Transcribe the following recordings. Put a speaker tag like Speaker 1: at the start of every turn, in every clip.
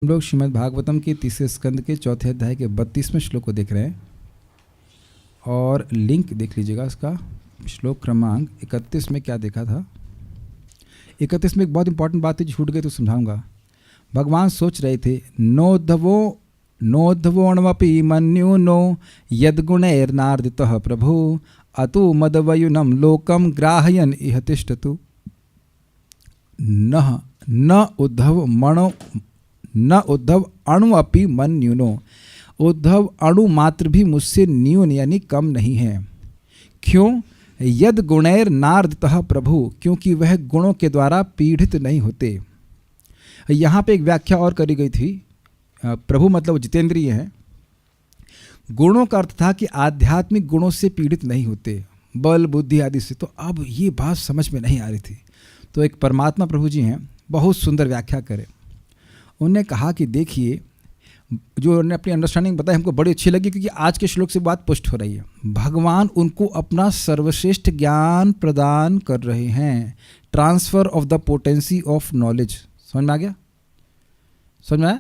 Speaker 1: हम लोग श्रीमद् भागवतम के तीसरे स्कंद के चौथे अध्याय के 32वें श्लोक को देख रहे हैं और लिंक देख लीजिएगा इसका। श्लोक क्रमांक 31 में क्या देखा था। 31 में एक बहुत इंपॉर्टेंट बात है जो छूट गई तो समझाऊंगा। भगवान सोच रहे थे नोद्धवोणवपि मन्युनो यद्गुणैर्नार्दितः प्रभु अतो मदवयुनं लोकम ग्राहयन् इह तिष्ठतु। न उद्धव अणु अपि मन्युनो। उद्धव अणु मात्र भी मुझसे न्यून यानी कम नहीं है। क्यों? यद गुणैर नार्दितः प्रभु, क्योंकि वह गुणों के द्वारा पीड़ित नहीं होते। यहाँ पे एक व्याख्या और करी गई थी। प्रभु मतलब जितेंद्रिय हैं। गुणों का अर्थ था कि आध्यात्मिक गुणों से पीड़ित नहीं होते, बल बुद्धि आदि से। तो अब ये बात समझ में नहीं आ रही थी। तो एक परमात्मा प्रभु जी हैं, बहुत सुंदर व्याख्या करे। उन्होंने कहा कि देखिए, जो उन्होंने अपनी अंडरस्टैंडिंग बताई हमको बड़ी अच्छी लगी, क्योंकि आज के श्लोक से बात पुष्ट हो रही है। भगवान उनको अपना सर्वश्रेष्ठ ज्ञान प्रदान कर रहे हैं। Transfer of the potency of knowledge. समझ में आ गया? समझ में आया?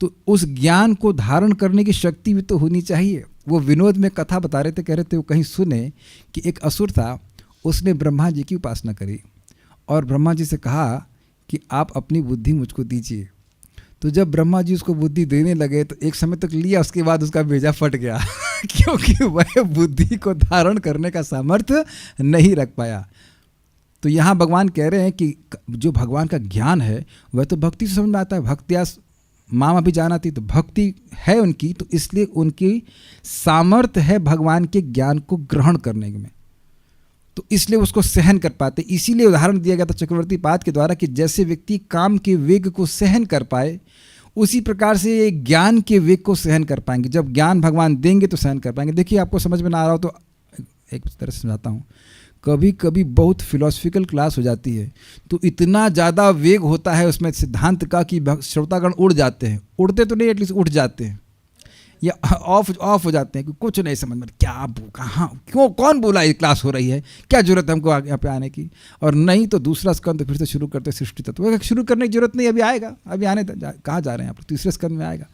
Speaker 1: तो उस ज्ञान को धारण करने की शक्ति भी तो होनी चाहिए। वो विनोद में कथा बता रहे थे, कह रहे थे वो कहीं सुने कि एक असुर था, उसने ब्रह्मा जी की उपासना करी और ब्रह्मा जी से कहा कि आप अपनी बुद्धि मुझको दीजिए। तो जब ब्रह्मा जी उसको बुद्धि देने लगे तो एक समय तक लिया, उसके बाद उसका बेजा फट गया क्योंकि वह बुद्धि को धारण करने का सामर्थ्य नहीं रख पाया। तो यहाँ भगवान कह रहे हैं कि जो भगवान का ज्ञान है वह तो भक्ति से समझ में आता है। भक्तिया मामा भी जाना थी, तो भक्ति है उनकी, तो इसलिए उनकी सामर्थ्य है भगवान के ज्ञान को ग्रहण करने में, तो इसलिए उसको सहन कर पाते। इसीलिए उदाहरण दिया गया था चक्रवर्ती पाद के द्वारा कि जैसे व्यक्ति काम के वेग को सहन कर पाए, उसी प्रकार से ये ज्ञान के वेग को सहन कर पाएंगे। जब ज्ञान भगवान देंगे तो सहन कर पाएंगे। देखिए, आपको समझ में ना आ रहा हो तो एक तरह से समझाता हूँ। कभी कभी बहुत फिलोसफिकल क्लास हो जाती है तो इतना ज़्यादा वेग होता है उसमें सिद्धांत का कि श्रोतागण उड़ जाते हैं। उड़ते तो नहीं, एटलीस्ट उठ जाते हैं या ऑफ हो जाते हैं कि कुछ नहीं समझ में, क्या कहाँ क्यों कौन बोला ये क्लास हो रही है, क्या जरूरत है हमको यहाँ पे आने की। और नहीं तो दूसरा स्कंद फिर से शुरू करते सृष्टि तत्व। शुरू करने की जरूरत नहीं, अभी आएगा, अभी आने कहाँ जा रहे हैं आप, तीसरे स्कंद में आएगा।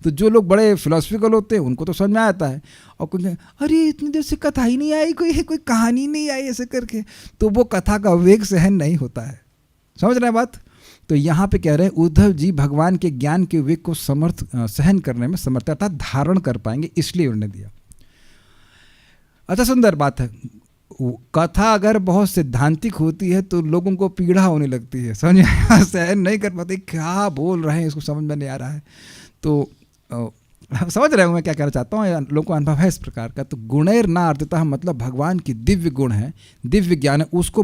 Speaker 1: तो जो लोग बड़े फिलोसफिकल होते हैं उनको तो समझ में आता है, और कुछ अरे इतनी देर से कथा ही नहीं आई, कोई कहानी नहीं आई ऐसे करके, तो वो कथा का वेग सहन नहीं होता है। समझ रहे हैं बात? तो यहाँ पे कह रहे हैं उद्धव जी भगवान के ज्ञान के वेग को सहन करने में समर्थ अर्थात धारण कर पाएंगे, इसलिए उन्होंने दिया। अच्छा, सुंदर बात है। कथा अगर बहुत सिद्धांतिक होती है तो लोगों को पीड़ा होने लगती है, समझ में सहन नहीं कर पाते, क्या बोल रहे हैं इसको समझ में नहीं आ रहा है। तो समझ रहे हो मैं क्या कहना चाहता हूँ? लोगों को अनुभव है इस प्रकार का। तो गुणैर ना अर्थितः मतलब भगवान की दिव्य गुण है, दिव्य ज्ञान है, उसको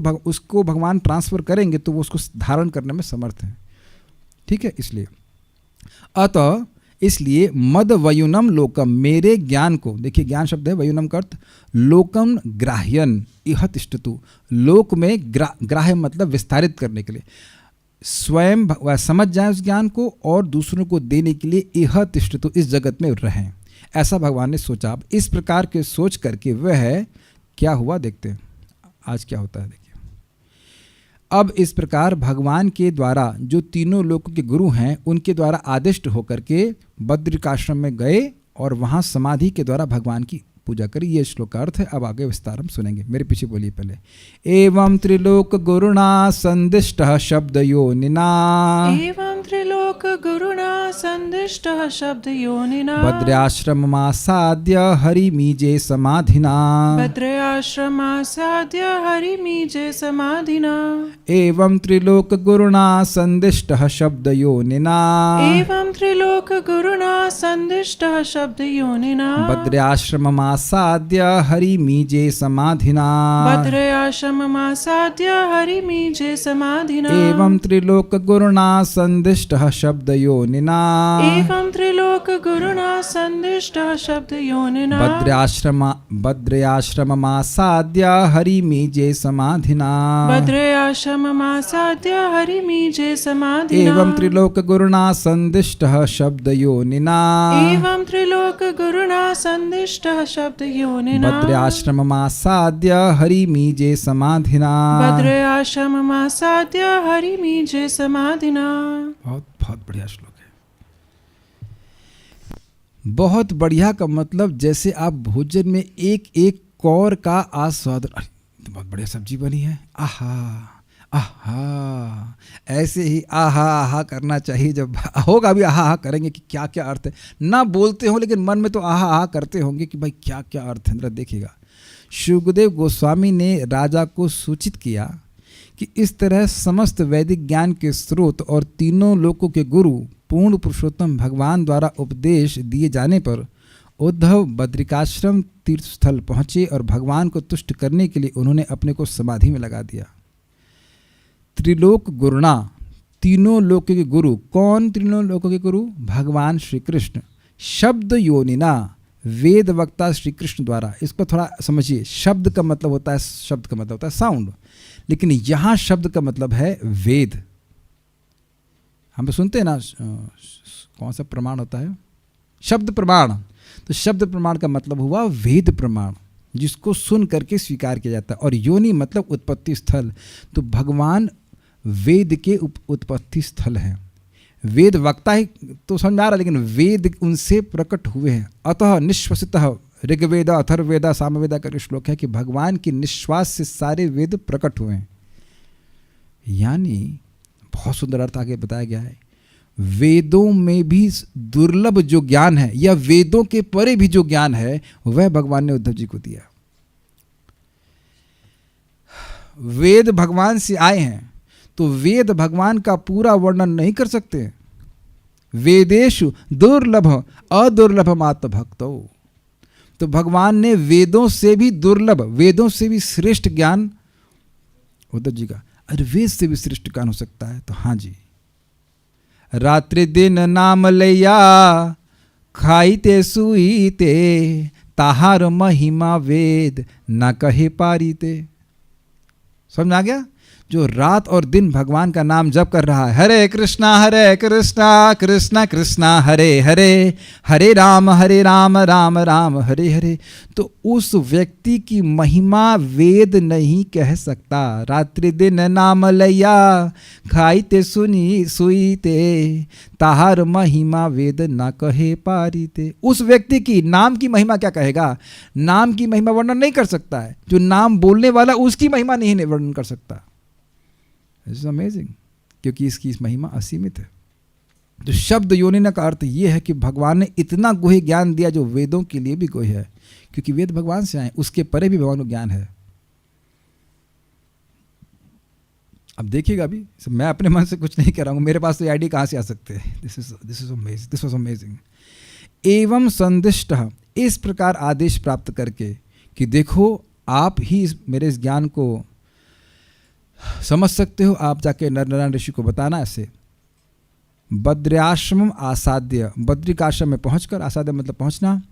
Speaker 1: भगवान ट्रांसफर करेंगे तो वो उसको धारण करने में समर्थ है। ठीक है, इसलिए अतः इसलिए मद वयुनम लोकम, मेरे ज्ञान को, देखिए ज्ञान शब्द है, वयुनम का अर्थ लोकम ग्राह्यन इह तिष्ठतु। लोक में ग्राह्य मतलब विस्तारित करने के लिए, स्वयं वह समझ जाए उस ज्ञान को और दूसरों को देने के लिए इह तिष्ठतु, इस जगत में रहें, ऐसा भगवान ने सोचा। अब इस प्रकार के सोच करके वह क्या हुआ देखते हैं आज क्या होता है। देखिए, अब इस प्रकार भगवान के द्वारा जो तीनों लोकों के गुरु हैं उनके द्वारा आदिष्ट होकर के बद्रिकाश्रम में गए और वहाँ समाधि के द्वारा भगवान की पूजा करी। ये श्लोक का अर्थ है। अब आगे विस्तार हम सुनेंगे, मेरे पीछे बोलिए पहले। एवं त्रिलोक गुरुणा संदिष्टः शब्द योनिना,
Speaker 2: एवं त्रिलोक गुरुणा संदिष्टः शब्द योनिना,
Speaker 1: भद्राश्रममासाद्य हरिमीजे समाधिना,
Speaker 2: भद्राश्रमासाद्य हरिमीजे समाधिना,
Speaker 1: एवं त्रिलोक गुरुणा संदिष्टः शब्द योनिना,
Speaker 2: एवं त्रिलोक गुरुणा संदिष्टः शब्द योनिना,
Speaker 1: भद्राश्रममासाद्य हरिमीजे समाधिना,
Speaker 2: भद्राश्रममासाद्य हरिमीजे समाधिना,
Speaker 1: एवं त्रिलोक गुरुणा संदिष्टः शब्द योनिना,
Speaker 2: एवं त्रिलोक गुरुणा संदिष्टः शब्द योनिना,
Speaker 1: भद्राश्रममासाद्य हरिमीजे समाधिना,
Speaker 2: भद्राश्रममासाद्य हरिमीजे समाधिना,
Speaker 1: एवं त्रिलोक गुरुणा संदिष्टः शब्द योनिना,
Speaker 2: एवं त्रिलोक गुरुणा संदिष्टः शब्द योनिना,
Speaker 1: भद्राश्रममासाद्य हरिमीजे समाधिना,
Speaker 2: भद्राश्रममासाद्य हरिमीजे समाधिना।
Speaker 1: बहुत बहुत बढ़िया श्लोक है। बहुत बढ़िया का मतलब जैसे आप भोजन में एक एक कौर का आस्वादन, तो बहुत बढ़िया सब्जी बनी है, आहा आहा, ऐसे ही आहा आहा करना चाहिए। जब होगा भी आहा आहा करेंगे कि क्या क्या अर्थ है, ना बोलते हो लेकिन मन में तो आहा आहा करते होंगे कि भाई क्या क्या अर्थ है। देखिएगा, शुकदेव गोस्वामी ने राजा को सूचित किया कि इस तरह समस्त वैदिक ज्ञान के स्रोत और तीनों लोकों के गुरु पूर्ण पुरुषोत्तम भगवान द्वारा उपदेश दिए जाने पर उद्धव बद्रिकाश्रम तीर्थ स्थल पहुँचे और भगवान को तुष्ट करने के लिए उन्होंने अपने को समाधि में लगा दिया। त्रिलोक गुरुणा, तीनों लोकों के गुरु, कौन तीनों लोकों के गुरु? भगवान श्री कृष्ण। शब्द योनिना, वेद वक्ता श्री कृष्ण द्वारा। इसको थोड़ा समझिए, शब्द का मतलब होता है, शब्द का मतलब होता है साउंड, लेकिन यहाँ शब्द का मतलब है वेद। हम तो सुनते हैं ना, कौन सा प्रमाण होता है? शब्द प्रमाण। तो शब्द प्रमाण का मतलब हुआ वेद प्रमाण, जिसको सुन करके स्वीकार किया जाता है। और योनि मतलब उत्पत्ति स्थल, तो भगवान वेद के उत्पत्ति स्थल हैं। वेद वक्ता ही तो समझ आ रहा, लेकिन वेद उनसे प्रकट हुए हैं। अतः निश्वसितः, ऋग्वेद अथर्ववेद सामवेद का श्लोक है कि भगवान के निश्वास से सारे वेद प्रकट हुए हैं। यानी बहुत सुंदर अर्थ आगे बताया गया है, वेदों में भी दुर्लभ जो ज्ञान है या वेदों के परे भी जो ज्ञान है वह भगवान ने उद्धव जी को दिया। वेद भगवान से आए हैं तो वेद भगवान का पूरा वर्णन नहीं कर सकते। वेदेषु दुर्लभ अदुर्लभमात्म भक्तो, तो भगवान ने वेदों से भी दुर्लभ, वेदों से भी श्रेष्ठ ज्ञान उद्धव जी का। अरे वेद से भी श्रेष्ठ ज्ञान हो सकता है? तो हाँ जी। रात्रि दिन नाम लैया खाईते सुईते, ताहार महिमा वेद न कहे पारीते। समझ आ गया? जो रात और दिन भगवान का नाम जप कर रहा है, हरे कृष्णा कृष्णा कृष्णा हरे हरे, हरे राम राम राम हरे हरे, तो उस व्यक्ति की महिमा वेद नहीं कह सकता। रात्रि दिन नाम लैया खाईते सुनी सुईते, ताहार महिमा वेद ना कहे पारीते। उस व्यक्ति की नाम की महिमा क्या कहेगा? नाम की महिमा वर्णन नहीं कर सकता है। जो नाम बोलने वाला उसकी महिमा नहीं वर्णन कर सकता। This is amazing, क्योंकि इसकी इस महिमा असीमित है। तो शब्द योनिना का अर्थ यह है कि भगवान ने इतना गुह्य ज्ञान दिया जो वेदों के लिए भी गुह्य है, क्योंकि वेद भगवान से आए, उसके परे भी भगवान को ज्ञान है। अब देखिएगा, अभी मैं अपने मन से कुछ नहीं कह रहा हूँ, मेरे पास तो आइडिया कहाँ से आ सकते हैं। This was amazing. एवं संदिष्ट, इस प्रकार आदेश प्राप्त करके कि देखो आप ही मेरे इस ज्ञान को समझ सकते हो, आप जाके नर नारायण ऋषि को बताना। ऐसे बद्र्याश्रम आसाद्य, बद्रिकाश्रम में पहुंचकर, आसाद्य मतलब पहुंचना,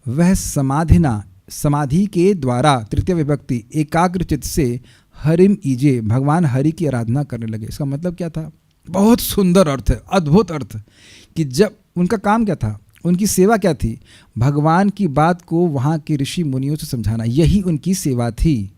Speaker 1: वह समाधिना, समाधि के द्वारा, तृतीय विभक्ति, एकाग्रचित से हरिम ईजे, भगवान हरि की आराधना करने लगे। इसका मतलब क्या था? बहुत सुंदर अर्थ है, अद्भुत अर्थ, कि जब उनका काम क्या था, उनकी सेवा क्या थी? भगवान की बात को वहाँ के ऋषि मुनियों से समझाना, यही उनकी सेवा थी।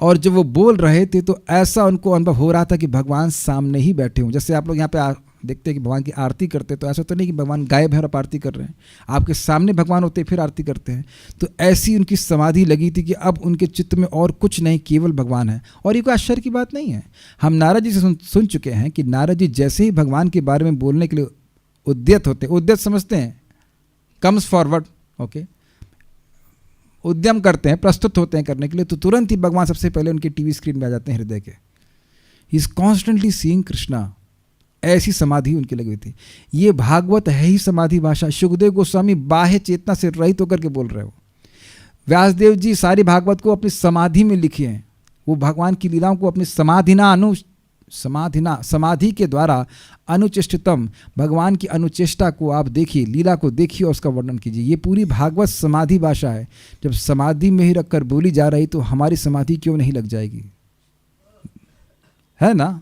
Speaker 1: और जब वो बोल रहे थे तो ऐसा उनको अनुभव हो रहा था कि भगवान सामने ही बैठे हों। जैसे आप लोग यहाँ पे देखते हैं कि भगवान की आरती करते, तो ऐसा तो नहीं कि भगवान गायब है और आप आरती कर रहे हैं, आपके सामने भगवान होते फिर आरती करते हैं। तो ऐसी उनकी समाधि लगी थी कि अब उनके चित्त में और कुछ नहीं, केवल भगवान है। और ये कोई आश्चर्य की बात नहीं है। हम नारद जी से सुन चुके हैं कि नारद जी जैसे ही भगवान के बारे में बोलने के लिए उद्यत होते, उद्यत समझते हैं, कम्स फॉरवर्ड, ओके, उद्यम करते हैं, प्रस्तुत होते हैं करने के लिए, तो तुरंत ही भगवान सबसे पहले उनके टीवी स्क्रीन में आ जाते हैं हृदय के। He is constantly seeing Krishna. ऐसी समाधि उनकी लगी हुई थी। ये भागवत है ही समाधि भाषा। सुखदेव गोस्वामी बाह्य चेतना से रहित होकर के बोल रहे हो। व्यासदेव जी सारी भागवत को अपनी समाधि में लिखे हैं। वो भगवान की लीलाओं को अपनी समाधि के द्वारा अनुचेष्टितम, भगवान की अनुचेष्टा को आप देखिए, लीला को देखिए और उसका वर्णन कीजिए। ये पूरी भागवत समाधि भाषा है। जब समाधि में ही रखकर बोली जा रही तो हमारी समाधि क्यों नहीं लग जाएगी? है ना?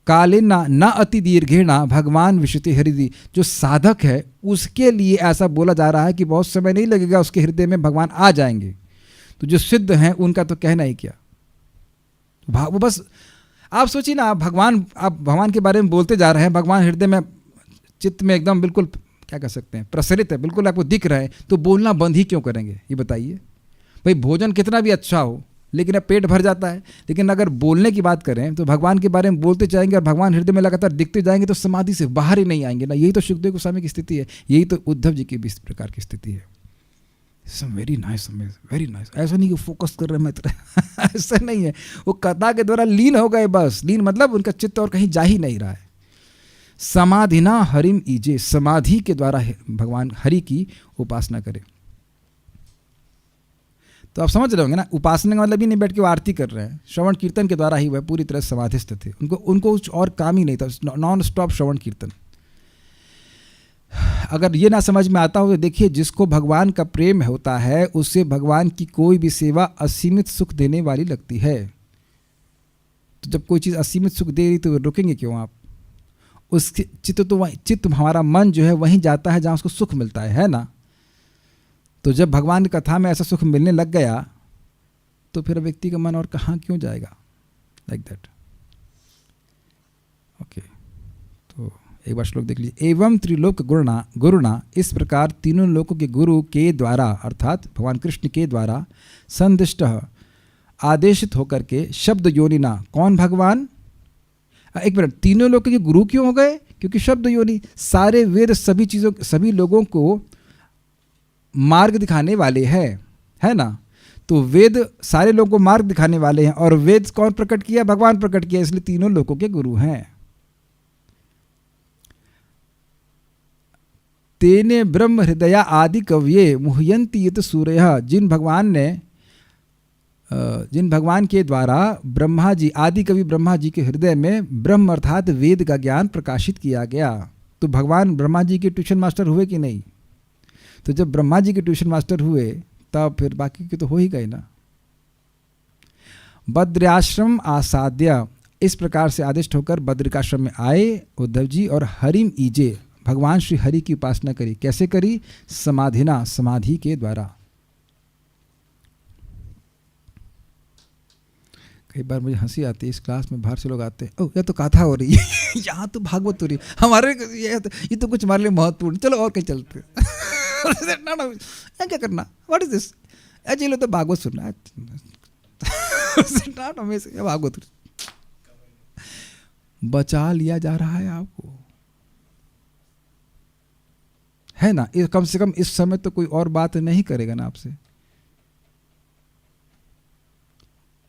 Speaker 1: कालेना न अति दीर्घेणा भगवान विशति हृदय, जो साधक है उसके लिए ऐसा बोला जा रहा है कि बहुत समय नहीं लगेगा, उसके हृदय में भगवान आ जाएंगे। तो जो सिद्ध हैं उनका तो कहना ही क्या। वो बस आप सोचिए ना, आप भगवान के बारे में बोलते जा रहे हैं, भगवान हृदय में, चित्त में एकदम बिल्कुल क्या कह सकते हैं, प्रसरित है, बिल्कुल आपको दिख रहा है, तो बोलना बंद ही क्यों करेंगे ये बताइए। भाई भोजन कितना भी अच्छा हो लेकिन अब पेट भर जाता है, लेकिन अगर बोलने की बात करें तो भगवान के बारे में बोलते जाएंगे और भगवान हृदय में लगातार दिखते जाएंगे तो समाधि से बाहर ही नहीं आएंगे ना। यही तो सुखदेव गोस्वामी की स्थिति है, यही तो उद्धव जी की भी इस प्रकार की स्थिति है। Very nice, very nice. ऐसा नहीं कि फोकस कर रहे हैं मैं ऐसा नहीं है, वो कथा के द्वारा लीन हो गए बस। लीन मतलब उनका चित्त और कहीं जा ही नहीं रहा है। समाधिना हरिम ईजे, समाधि के द्वारा भगवान हरि की उपासना करें। तो आप समझ रहे होंगे ना, उपासना का मतलब ही नहीं बैठ के वो आरती कर रहे हैं, श्रवण कीर्तन के द्वारा ही वह पूरी तरह समाधिस्थ थे। उनको कुछ और काम ही नहीं था, नॉन स्टॉप श्रवण कीर्तन। अगर ये ना समझ में आता हो तो देखिए, जिसको भगवान का प्रेम होता है उससे भगवान की कोई भी सेवा असीमित सुख देने वाली लगती है। तो जब कोई चीज़ असीमित सुख दे रही तो रुकेंगे क्यों आप? उसके चित्त हमारा मन जो है वहीं जाता है जहाँ उसको सुख मिलता है ना। तो जब भगवान की कथा में ऐसा सुख मिलने लग गया तो फिर व्यक्ति का मन और कहाँ क्यों जाएगा, लाइक दैट। ओके, तो एक बार श्लोक देख लीजिए। एवं त्रिलोक गुरुणा, इस प्रकार तीनों लोकों के गुरु के द्वारा अर्थात भगवान कृष्ण के द्वारा संदिष्ट आदेशित होकर के शब्द योनिना, कौन भगवान? एक मिनट, तीनों लोगों के गुरु क्यों हो गए? क्योंकि शब्द योनि, सारे वेद सभी चीज़ों, सभी लोगों को मार्ग दिखाने वाले हैं, है ना। तो वेद सारे लोगों को मार्ग दिखाने वाले हैं और वेद कौन प्रकट किया? भगवान प्रकट किया, इसलिए तीनों लोगों के गुरु हैं। तेने ब्रह्म हृदया आदि कव्ये मुह्यंति यत सूर्य, जिन भगवान के द्वारा ब्रह्मा जी, आदि कवि ब्रह्मा जी के हृदय में ब्रह्म अर्थात वेद का ज्ञान प्रकाशित किया गया। तो भगवान ब्रह्मा जी के ट्यूशन मास्टर हुए कि नहीं? तो जब ब्रह्मा जी के ट्यूशन मास्टर हुए तब फिर बाकी के तो हो ही गए ना। बद्राश्रम आसाद्य, इस प्रकार से आदिष्ट होकर बद्रिकाश्रम में आए उद्धव जी और हरिम ईजे, भगवान श्री हरि की उपासना करी। कैसे करी? समाधिना, समाधि के द्वारा। कई बार मुझे हंसी आती है, इस क्लास में बाहर से लोग आते हैं, ओह यह तो कथा हो रही है यहाँ तो भागवत हो रही है, हमारे ये तो कुछ हमारे लिए महत्वपूर्ण, चलो और कहीं चलते ना क्या करना, व्हाट इज दिस, जी लो तो भागवत सुनना है भागवत। बचा लिया जा रहा है आपको, है ना। कम से कम इस समय तो कोई और बात नहीं करेगा ना आपसे।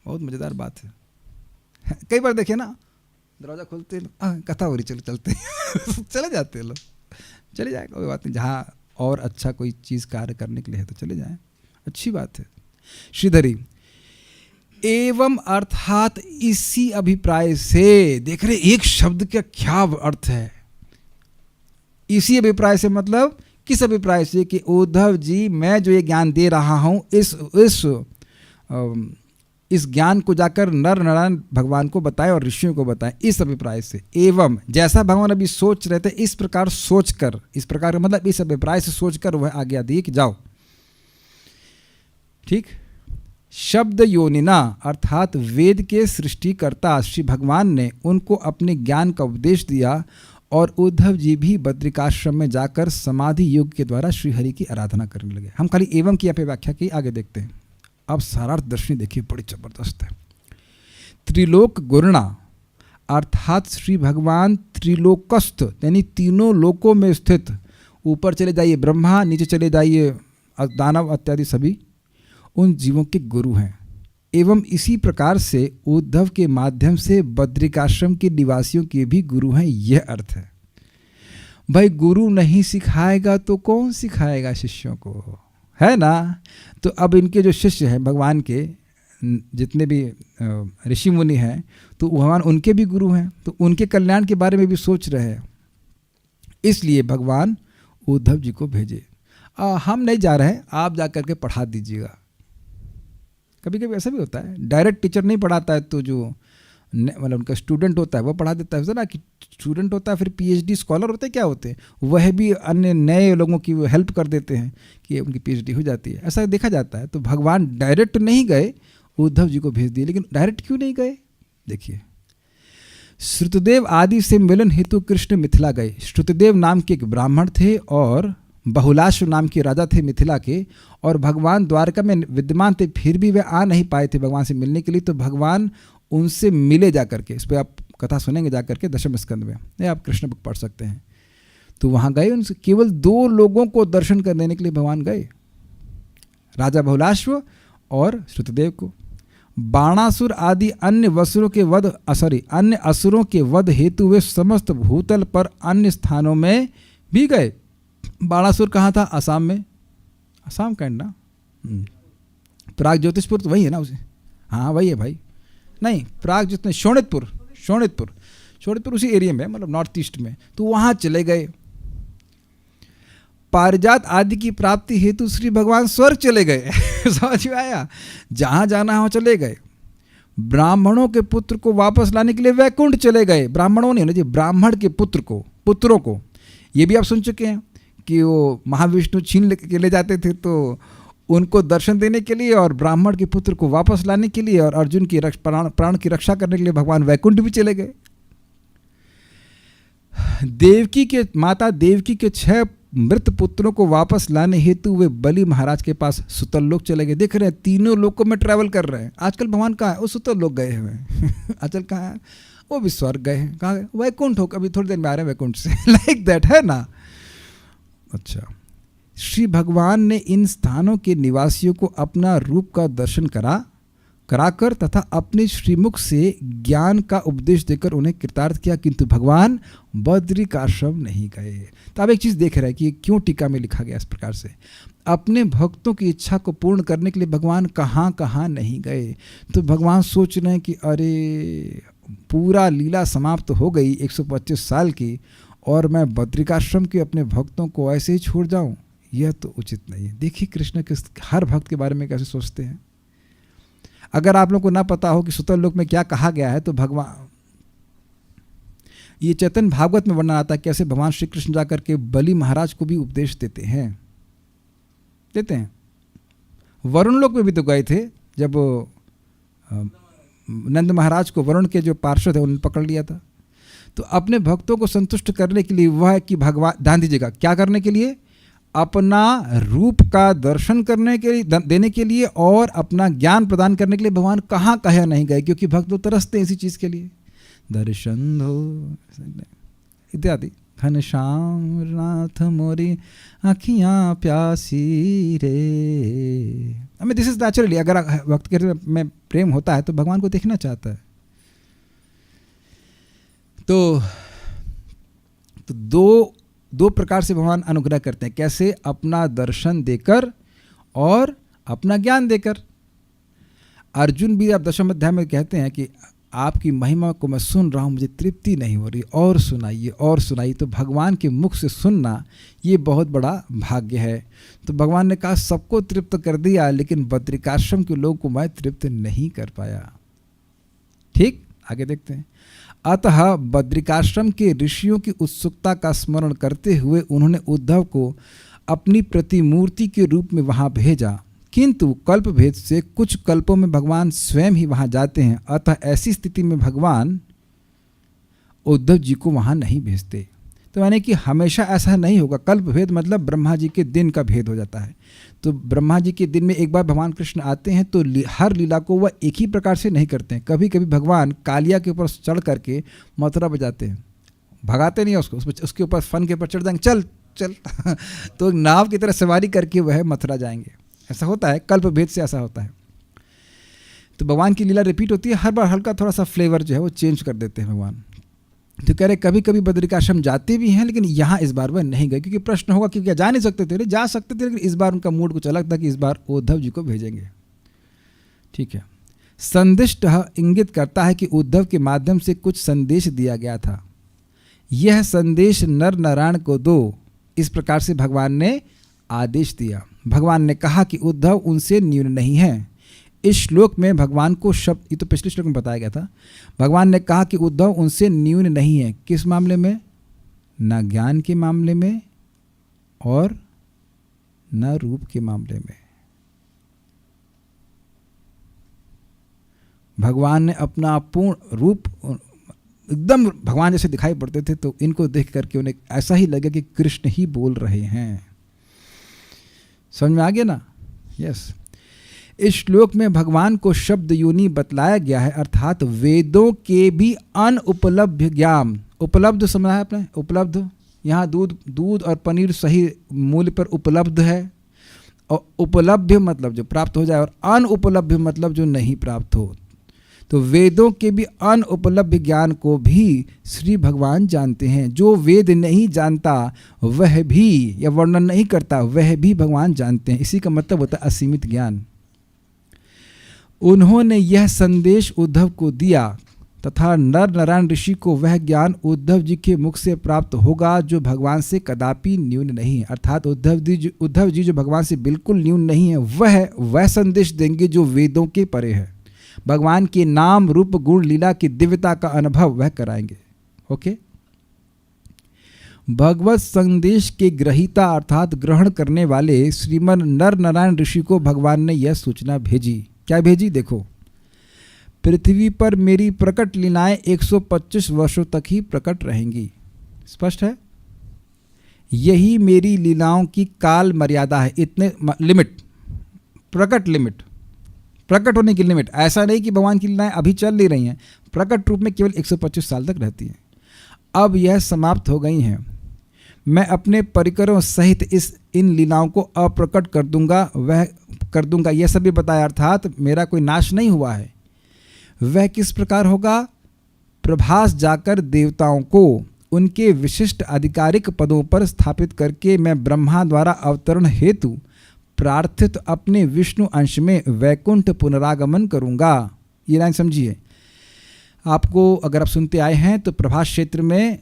Speaker 1: बहुत मजेदार बात है। कई बार देखिए ना, दरवाजा खोलते कथा हो रही, चलो चलते चले जाते हैं लोग, चले जाए, कोई बात नहीं, जहाँ और अच्छा कोई चीज़ कार्य करने के लिए है तो चले जाएं, अच्छी बात है। श्रीधरी, एवं अर्थात इसी अभिप्राय से, देख रहे एक शब्द का क्या अर्थ है। इसी अभिप्राय से मतलब किस अभिप्राय से? कि उद्धव जी मैं जो ये ज्ञान दे रहा हूँ इस ज्ञान को जाकर नर नारायण भगवान को बताएं और ऋषियों को बताएं, इस अभिप्राय से। एवं जैसा भगवान अभी सोच रहे थे इस प्रकार सोचकर, इस प्रकार मतलब इस अभिप्राय से सोचकर वह आज्ञा दी कि जाओ। ठीक। शब्द योनिना अर्थात वेद के सृष्टिकर्ता श्री भगवान ने उनको अपने ज्ञान का उपदेश दिया और उद्धव जी भी बद्रिकाश्रम में जाकर समाधि योग के द्वारा श्रीहरि की आराधना करने लगे। हम खाली एवं की यहाँ पे व्याख्या की, आगे देखते हैं। अब सारार्थ दर्शनी देखिए, बड़ी जबरदस्त है। त्रिलोक गुरुणा अर्थात श्री भगवान त्रिलोकस्थ यानी तीनों लोकों में स्थित, ऊपर चले जाइए ब्रह्मा, नीचे चले जाइए दानव इत्यादि सभी, उन जीवों के गुरु हैं। एवं इसी प्रकार से उद्धव के माध्यम से बद्रिकाश्रम के निवासियों के भी गुरु हैं, यह अर्थ है। भाई गुरु नहीं सिखाएगा तो कौन सिखाएगा शिष्यों को, है ना। तो अब इनके जो शिष्य हैं भगवान के, जितने भी ऋषि मुनि हैं, तो भगवान उनके भी गुरु हैं, तो उनके कल्याण के बारे में भी सोच रहे हैं। इसलिए भगवान उद्धव जी को भेजे। हम नहीं जा रहे हैं, आप जा करके पढ़ा दीजिएगा। कभी कभी ऐसा भी होता है, डायरेक्ट टीचर नहीं पढ़ाता है तो जो मतलब उनका स्टूडेंट होता है वो पढ़ा देता है ना, कि स्टूडेंट होता है फिर पीएचडी स्कॉलर होते हैं, क्या होते हैं वह भी अन्य नए लोगों की हेल्प कर देते हैं कि उनकी पीएचडी हो जाती है, ऐसा देखा जाता है। तो भगवान डायरेक्ट नहीं गए, उद्धव जी को भेज दिए। लेकिन डायरेक्ट क्यों नहीं गए? देखिए, श्रुतदेव आदि से मिलन हेतु कृष्ण मिथिला गए। श्रुतदेव नाम के एक ब्राह्मण थे और बहुलाश्व नाम के राजा थे मिथिला के, और भगवान द्वारका में विद्यमान थे, फिर भी वे आ नहीं पाए थे भगवान से मिलने के लिए। तो भगवान उनसे मिले जाकर के, इस पर आप कथा सुनेंगे जाकर के दशम स्कंद में, या आप कृष्ण बुक पढ़ सकते हैं। तो वहाँ गए, उनसे केवल 2 लोगों को दर्शन कर देने के लिए भगवान गए, राजा बहुलाश्व और श्रुतदेव को। बाणासुर आदि अन्य अन्य असुरों के वध हेतु वे समस्त भूतल पर अन्य स्थानों में भी गए। बाणासुर कहाँ था? असम में, असम कैंड ना, प्राग ज्योतिषपुर तो वही है ना उसे, हाँ वही है भाई, नहीं प्राग जितने शोणितपुर उसी एरिया में, मतलब नॉर्थ ईस्ट में। तो वहाँ चले गए। पारिजात आदि की प्राप्ति हेतु श्री भगवान स्वर्ग चले गए। समझ में आया? जहाँ जाना है वहाँ चले गए। ब्राह्मणों के पुत्र को वापस लाने के लिए वैकुंठ चले गए। ब्राह्मणों नहीं होना चाहिए, ब्राह्मण के पुत्रों को। ये भी आप सुन चुके हैं कि वो महाविष्णु छीन के ले जाते थे, तो उनको दर्शन देने के लिए और ब्राह्मण के पुत्र को वापस लाने के लिए और अर्जुन की प्राण की रक्षा करने के लिए भगवान वैकुंठ भी चले गए। माता देवकी के 6 मृत पुत्रों को वापस लाने हेतु वे बलि महाराज के पास सुतल लोक चले गए। देख रहे हैं, तीनों लोकों में ट्रैवल कर रहे हैं। आजकल भगवान कहाँ है? वो सुतल लोक गए हुए हैं। आजकल कहाँ है? वो भी स्वर्ग गए हैं। कहाँ गए? वैकुंठ हो, अभी थोड़ी देर में आ रहे हैं वैकुंठ से। लाइक दैट है ना। अच्छा, श्री भगवान ने इन स्थानों के निवासियों को अपना रूप का दर्शन कराकर तथा अपने श्रीमुख से ज्ञान का उपदेश देकर उन्हें कृतार्थ किया, किंतु भगवान बद्रिकाश्रम नहीं गए। तो आप एक चीज़ देख रहे हैं कि क्यों टीका में लिखा गया इस प्रकार से। अपने भक्तों की इच्छा को पूर्ण करने के लिए भगवान कहाँ कहाँ नहीं गए। तो भगवान सोच रहे हैं कि अरे पूरा लीला समाप्त हो गई 125 साल की, और मैं बद्रिकाश्रम के अपने भक्तों को ऐसे ही छोड़ जाऊं, यह तो उचित नहीं है। देखिए कृष्ण के हर भक्त के बारे में कैसे सोचते हैं। अगर आप लोगों को ना पता हो कि सुतल लोक में क्या कहा गया है, तो भगवान, ये चैतन्य भागवत में वर्णन आता है कैसे भगवान श्री कृष्ण जाकर के बलि महाराज को भी उपदेश देते हैं। वरुण लोक में भी तो गए थे, जब नंद महाराज को वरुण के जो पार्षद है उन्होंने पकड़ लिया था। तो अपने भक्तों को संतुष्ट करने के लिए वह है कि भगवान, ध्यान दीजिएगा, क्या करने के लिए? अपना रूप का दर्शन करने के लिए, देने के लिए, और अपना ज्ञान प्रदान करने के लिए भगवान कहाँ कहाँ नहीं गए, क्योंकि भक्त तो तरसते हैं इसी चीज़ के लिए। दर्शन दो इत्यादि। घनश्याम नाथ मोरी आँखियाँ प्यासी रे। हमें दिस इज नेचुरली, अगर भक्त के में प्रेम होता है तो भगवान को देखना चाहता है। तो दो प्रकार से भगवान अनुग्रह करते हैं। कैसे? अपना दर्शन देकर और अपना ज्ञान देकर। अर्जुन भी आप दशम अध्याय में कहते हैं कि आपकी महिमा को मैं सुन रहा हूँ, मुझे तृप्ति नहीं हो रही, और सुनाइए और सुनाइए। तो भगवान के मुख से सुनना ये बहुत बड़ा भाग्य है। तो भगवान ने कहा सबको तृप्त कर दिया, लेकिन बद्रिकाश्रम के लोगों को मैं तृप्त नहीं कर पाया। ठीक, आगे देखते हैं। अतः बद्रिकाश्रम के ऋषियों की उत्सुकता का स्मरण करते हुए उन्होंने उद्धव को अपनी प्रतिमूर्ति के रूप में वहाँ भेजा, किंतु कल्प भेद से कुछ कल्पों में भगवान स्वयं ही वहाँ जाते हैं। अतः ऐसी स्थिति में भगवान उद्धव जी को वहाँ नहीं भेजते। तो यानी कि हमेशा ऐसा नहीं होगा। कल्प भेद मतलब ब्रह्मा जी के दिन का भेद हो जाता है। तो ब्रह्मा जी के दिन में एक बार भगवान कृष्ण आते हैं, तो हर लीला को वह एक ही प्रकार से नहीं करते हैं। कभी कभी भगवान कालिया के ऊपर चढ़ करके मथुरा बजाते हैं, भगाते नहीं है उसको, उसके ऊपर फन के ऊपर चढ़ जाएंगे, चल चल तो नाव की तरह सवारी करके वह मथुरा जाएंगे। ऐसा होता है, कल्प भेद से ऐसा होता है। तो भगवान की लीला रिपीट होती है, हर बार हल्का थोड़ा सा फ्लेवर जो है वो चेंज कर देते हैं भगवान। तो कह रहे कभी कभी बद्रिकाश्रम जाते भी हैं, लेकिन यहाँ इस बार वह नहीं गए, क्योंकि प्रश्न होगा कि क्या जा नहीं सकते थे? जा सकते थे, लेकिन इस बार उनका मूड कुछ अलग था कि इस बार उद्धव जी को भेजेंगे। ठीक है। संदिष्ट इंगित करता है कि उद्धव के माध्यम से कुछ संदेश दिया गया था। यह संदेश नर नारायण को दो, इस प्रकार से भगवान ने आदेश दिया। भगवान ने कहा कि उद्धव उनसे न्यून नहीं है। इस श्लोक में भगवान को शब्द, ये तो पिछले श्लोक में बताया गया था, भगवान ने कहा कि उद्धव उनसे न्यून नहीं है। किस मामले में? न ज्ञान के मामले में और न रूप के मामले में। भगवान ने अपना पूर्ण रूप एकदम भगवान जैसे दिखाई पड़ते थे, तो इनको देख करके उन्हें ऐसा ही लगे कि कृष्ण ही बोल रहे हैं। समझ में आ गया ना? यस। इस श्लोक में भगवान को शब्द योनि बतलाया गया है, अर्थात वेदों के भी अनुपलब्ध ज्ञान। उपलब्ध समझा है आपने? उपलब्ध, यहाँ दूध और पनीर सही मूल्य पर उपलब्ध है, और उपलब्ध मतलब जो प्राप्त हो जाए, और अनुपलब्ध मतलब जो नहीं प्राप्त हो। तो वेदों के भी अनुपलब्ध ज्ञान को भी श्री भगवान जानते हैं। जो वेद नहीं जानता वह भी, या वर्णन नहीं करता वह भी भगवान जानते हैं। इसी का मतलब होता है असीमित ज्ञान। उन्होंने यह संदेश उद्धव को दिया तथा नर नारायण ऋषि को वह ज्ञान उद्धव जी के मुख से प्राप्त होगा जो भगवान से कदापि न्यून नहीं है। अर्थात उद्धव जी जो भगवान से बिल्कुल न्यून नहीं है, वह संदेश देंगे जो वेदों के परे है। भगवान के नाम रूप गुण लीला की दिव्यता का अनुभव वह कराएंगे। ओके। भगवत संदेश के ग्रहीता अर्थात ग्रहण करने वाले श्रीमन नर नारायण ऋषि को भगवान ने यह सूचना भेजी। क्या भेजी? देखो, पृथ्वी पर मेरी प्रकट लीलाएं 125 वर्षों तक ही प्रकट रहेंगी। स्पष्ट है? यही मेरी लीलाओं की काल मर्यादा है। इतने लिमिट, प्रकट लिमिट, प्रकट होने की लिमिट। ऐसा नहीं कि भगवान की लीलाएं अभी चल नहीं रही हैं, प्रकट रूप में केवल 125 साल तक रहती हैं। अब यह समाप्त हो गई हैं। मैं अपने परिकरों सहित इन लीलाओं को अप्रकट कर दूंगा। यह सभी बताया, अर्थात मेरा कोई नाश नहीं हुआ है। वह किस प्रकार होगा? प्रभास जाकर देवताओं को उनके विशिष्ट आधिकारिक पदों पर स्थापित करके मैं ब्रह्मा द्वारा अवतरण हेतु प्रार्थित अपने विष्णु अंश में वैकुंठ पुनरागमन करूंगा। ये लाइन समझिए। आपको अगर आप सुनते आए हैं तो प्रभास क्षेत्र में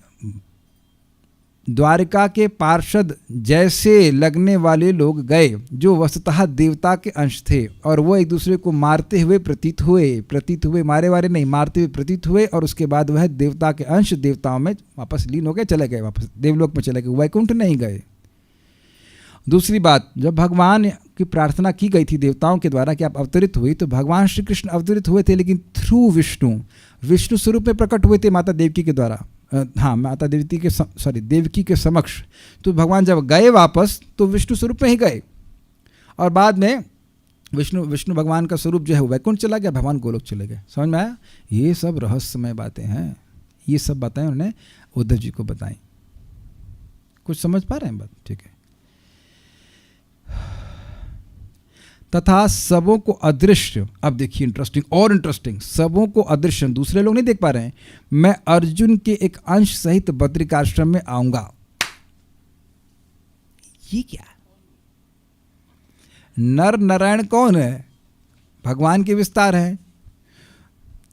Speaker 1: द्वारिका के पार्षद जैसे लगने वाले लोग गए जो वस्तुतः देवता के अंश थे, और वो एक दूसरे को मारते हुए प्रतीत हुए, मारे वारे नहीं, मारते हुए प्रतीत हुए, और उसके बाद वह देवता के अंश देवताओं में वापस लीन हो गए, चले गए, वापस देवलोक में चले गए, वैकुंठ नहीं गए। दूसरी बात, जब भगवान की प्रार्थना की गई थी देवताओं के द्वारा कि आप अवतरित हुई, तो भगवान श्री कृष्ण अवतरित हुए थे, लेकिन थ्रू विष्णु स्वरूप में प्रकट हुए थे माता देवकी के द्वारा। माता देवकी के समक्ष। तो भगवान जब गए वापस तो विष्णु स्वरूप में ही गए, और बाद में विष्णु भगवान का स्वरूप जो है वैकुंठ चला गया, भगवान गोलोक चले गए। समझ में आया? ये सब रहस्यमय बातें हैं। ये सब बातें उन्होंने उद्धव जी को बताई। कुछ समझ पा रहे हैं बात? ठीक है। तथा सबों को अदृश्य, अब देखिए इंटरेस्टिंग, सबों को अदृश्य, दूसरे लोग नहीं देख पा रहे हैं, मैं अर्जुन के एक अंश सहित बद्रिकाश्रम में आऊंगा। ये क्या? नर नारायण कौन है? भगवान के विस्तार हैं।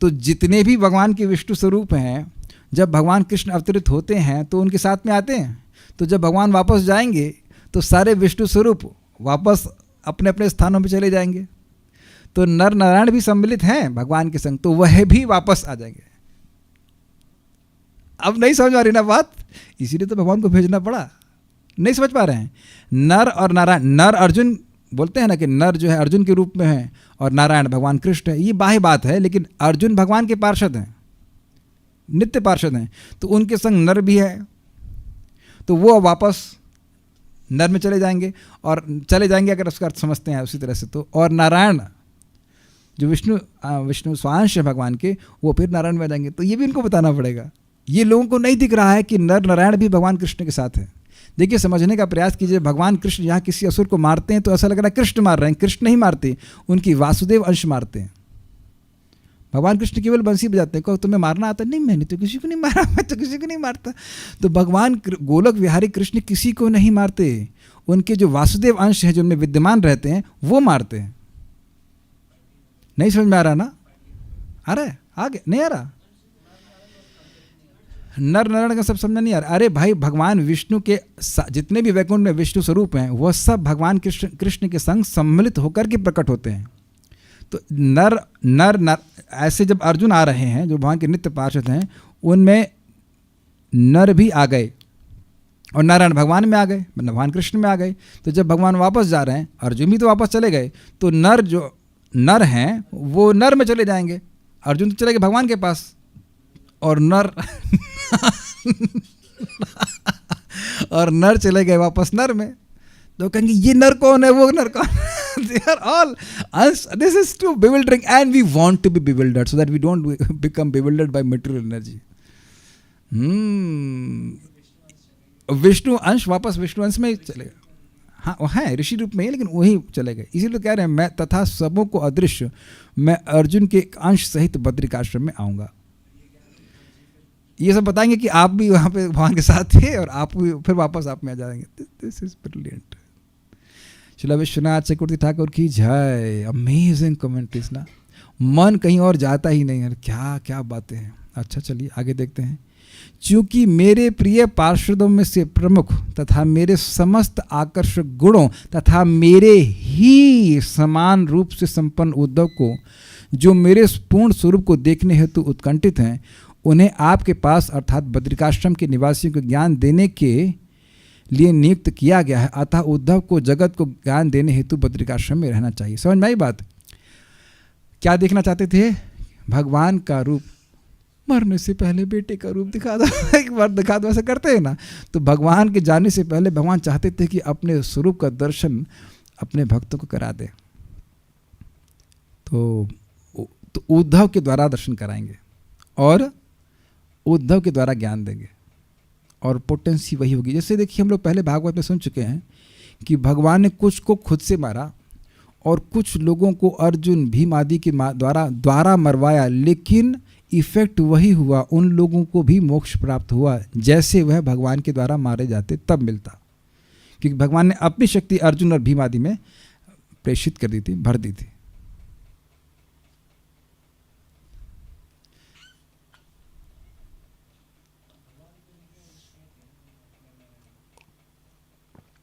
Speaker 1: तो जितने भी भगवान के विष्णु स्वरूप हैं, जब भगवान कृष्ण अवतरित होते हैं तो उनके साथ में आते हैं। तो जब भगवान वापस जाएंगे तो सारे विष्णु स्वरूप वापस अपने अपने स्थानों में चले जाएंगे। तो नर नारायण भी सम्मिलित हैं भगवान के संग, तो वह भी वापस आ जाएंगे। अब नहीं समझ आ रही ना बात? इसीलिए तो भगवान को भेजना पड़ा। नहीं समझ पा रहे हैं? नर और नारायण, नर अर्जुन बोलते हैं ना कि नर जो है अर्जुन के रूप में है और नारायण भगवान कृष्ण है। ये बाह्य बात है, लेकिन अर्जुन भगवान के पार्षद हैं, नित्य पार्षद हैं, तो उनके संग नर भी है, तो वो वापस नर में चले जाएंगे अगर उसका अर्थ समझते हैं उसी तरह से। तो और नारायण जो विष्णु स्वांश है भगवान के, वो फिर नारायण में जाएंगे। तो ये भी इनको बताना पड़ेगा। ये लोगों को नहीं दिख रहा है कि नर नारायण भी भगवान कृष्ण के साथ है। देखिए, समझने का प्रयास कीजिए। भगवान कृष्ण यहाँ किसी असुर को मारते हैं तो ऐसा लग रहा है कृष्ण मार रहे हैं। कृष्ण नहीं मारते, उनकी वासुदेव अंश मारते हैं। भगवान कृष्ण केवल बंसी बजाते हैं। कहो तुम्हें मारना आता? नहीं, मैंने तो किसी को नहीं मारा, मैं तो किसी को नहीं मारता। तो भगवान गोलक विहारी कृष्ण किसी को नहीं मारते, उनके जो वासुदेव अंश हैं जो उनमें विद्यमान रहते हैं वो मारते हैं। नहीं समझ में आ रहा ना? आ रहा है? आगे नहीं आ रहा? नर नारायण का सब समझ नहीं आ रहा? अरे भाई, भगवान विष्णु के जितने भी वैकुंठ में विष्णु स्वरूप हैं वह सब भगवान कृष्ण के संग सम्मिलित होकर के प्रकट होते हैं। तो नर ऐसे जब अर्जुन आ रहे हैं जो भगवान के नित्य पार्षद हैं, उनमें नर भी आ गए और नारायण भगवान में आ गए, भगवान कृष्ण में आ गए। तो जब भगवान वापस जा रहे हैं, अर्जुन भी तो वापस चले गए, तो नर जो नर हैं वो नर में चले जाएंगे, अर्जुन तो चले गए भगवान के पास। और नर और नर चले गए वापस नर में, तो कहेंगे ये नर कौन है, वो नर कौन है? They are all this is too bewildering and we want to be bewildered so that we don't become bewildered by material energy. Vishnu अंश वापस विष्णु अंश में ही चलेगा। हाँ वो है ऋषि रूप में ही, लेकिन वही चले गए। इसीलिए कह रहे हैं मैं तथा सबों को अदृश्य मैं अर्जुन के एक अंश सहित बद्रिकाश्रम में आऊँगा। ये सब बताएंगे कि आप भी वहाँ पे भगवान के साथ थे और आप भी फिर वापस आप में आ जाएंगे। This is brilliant. Srila Vishwanath Chakravarti Thakur की जय। अमेजिंग कमेंट्रीज ना, मन कहीं और जाता ही नहीं है। क्या क्या बातें हैं। अच्छा चलिए आगे देखते हैं। चूँकि मेरे प्रिय पार्षदों में से प्रमुख तथा मेरे समस्त आकर्षक गुणों तथा मेरे ही समान रूप से संपन्न उद्धव को, जो मेरे पूर्ण स्वरूप को देखने हेतु उत्कंठित हैं, उन्हें आपके पास अर्थात बद्रिकाश्रम के निवासियों को ज्ञान देने के लिए नियुक्त किया गया है। अतः उद्धव को जगत को ज्ञान देने हेतु बद्रिकाश्रम में रहना चाहिए। समझ में आई बात? क्या देखना चाहते थे? भगवान का रूप। मरने से पहले बेटे का रूप दिखा दो, एक बार दिखा दो, ऐसा करते हैं ना। तो भगवान के जाने से पहले भगवान चाहते थे कि अपने स्वरूप का दर्शन अपने भक्तों को करा दे। तो उद्धव के द्वारा दर्शन कराएंगे और उद्धव के द्वारा ज्ञान देंगे और पोटेंसी वही होगी। जैसे देखिए हम लोग पहले भागवत में सुन चुके हैं कि भगवान ने कुछ को खुद से मारा और कुछ लोगों को अर्जुन भीम आदि के द्वारा मरवाया, लेकिन इफेक्ट वही हुआ। उन लोगों को भी मोक्ष प्राप्त हुआ जैसे वह भगवान के द्वारा मारे जाते तब मिलता, क्योंकि भगवान ने अपनी शक्ति अर्जुन और भीम आदि में प्रेषित कर दी थी, भर दी थी।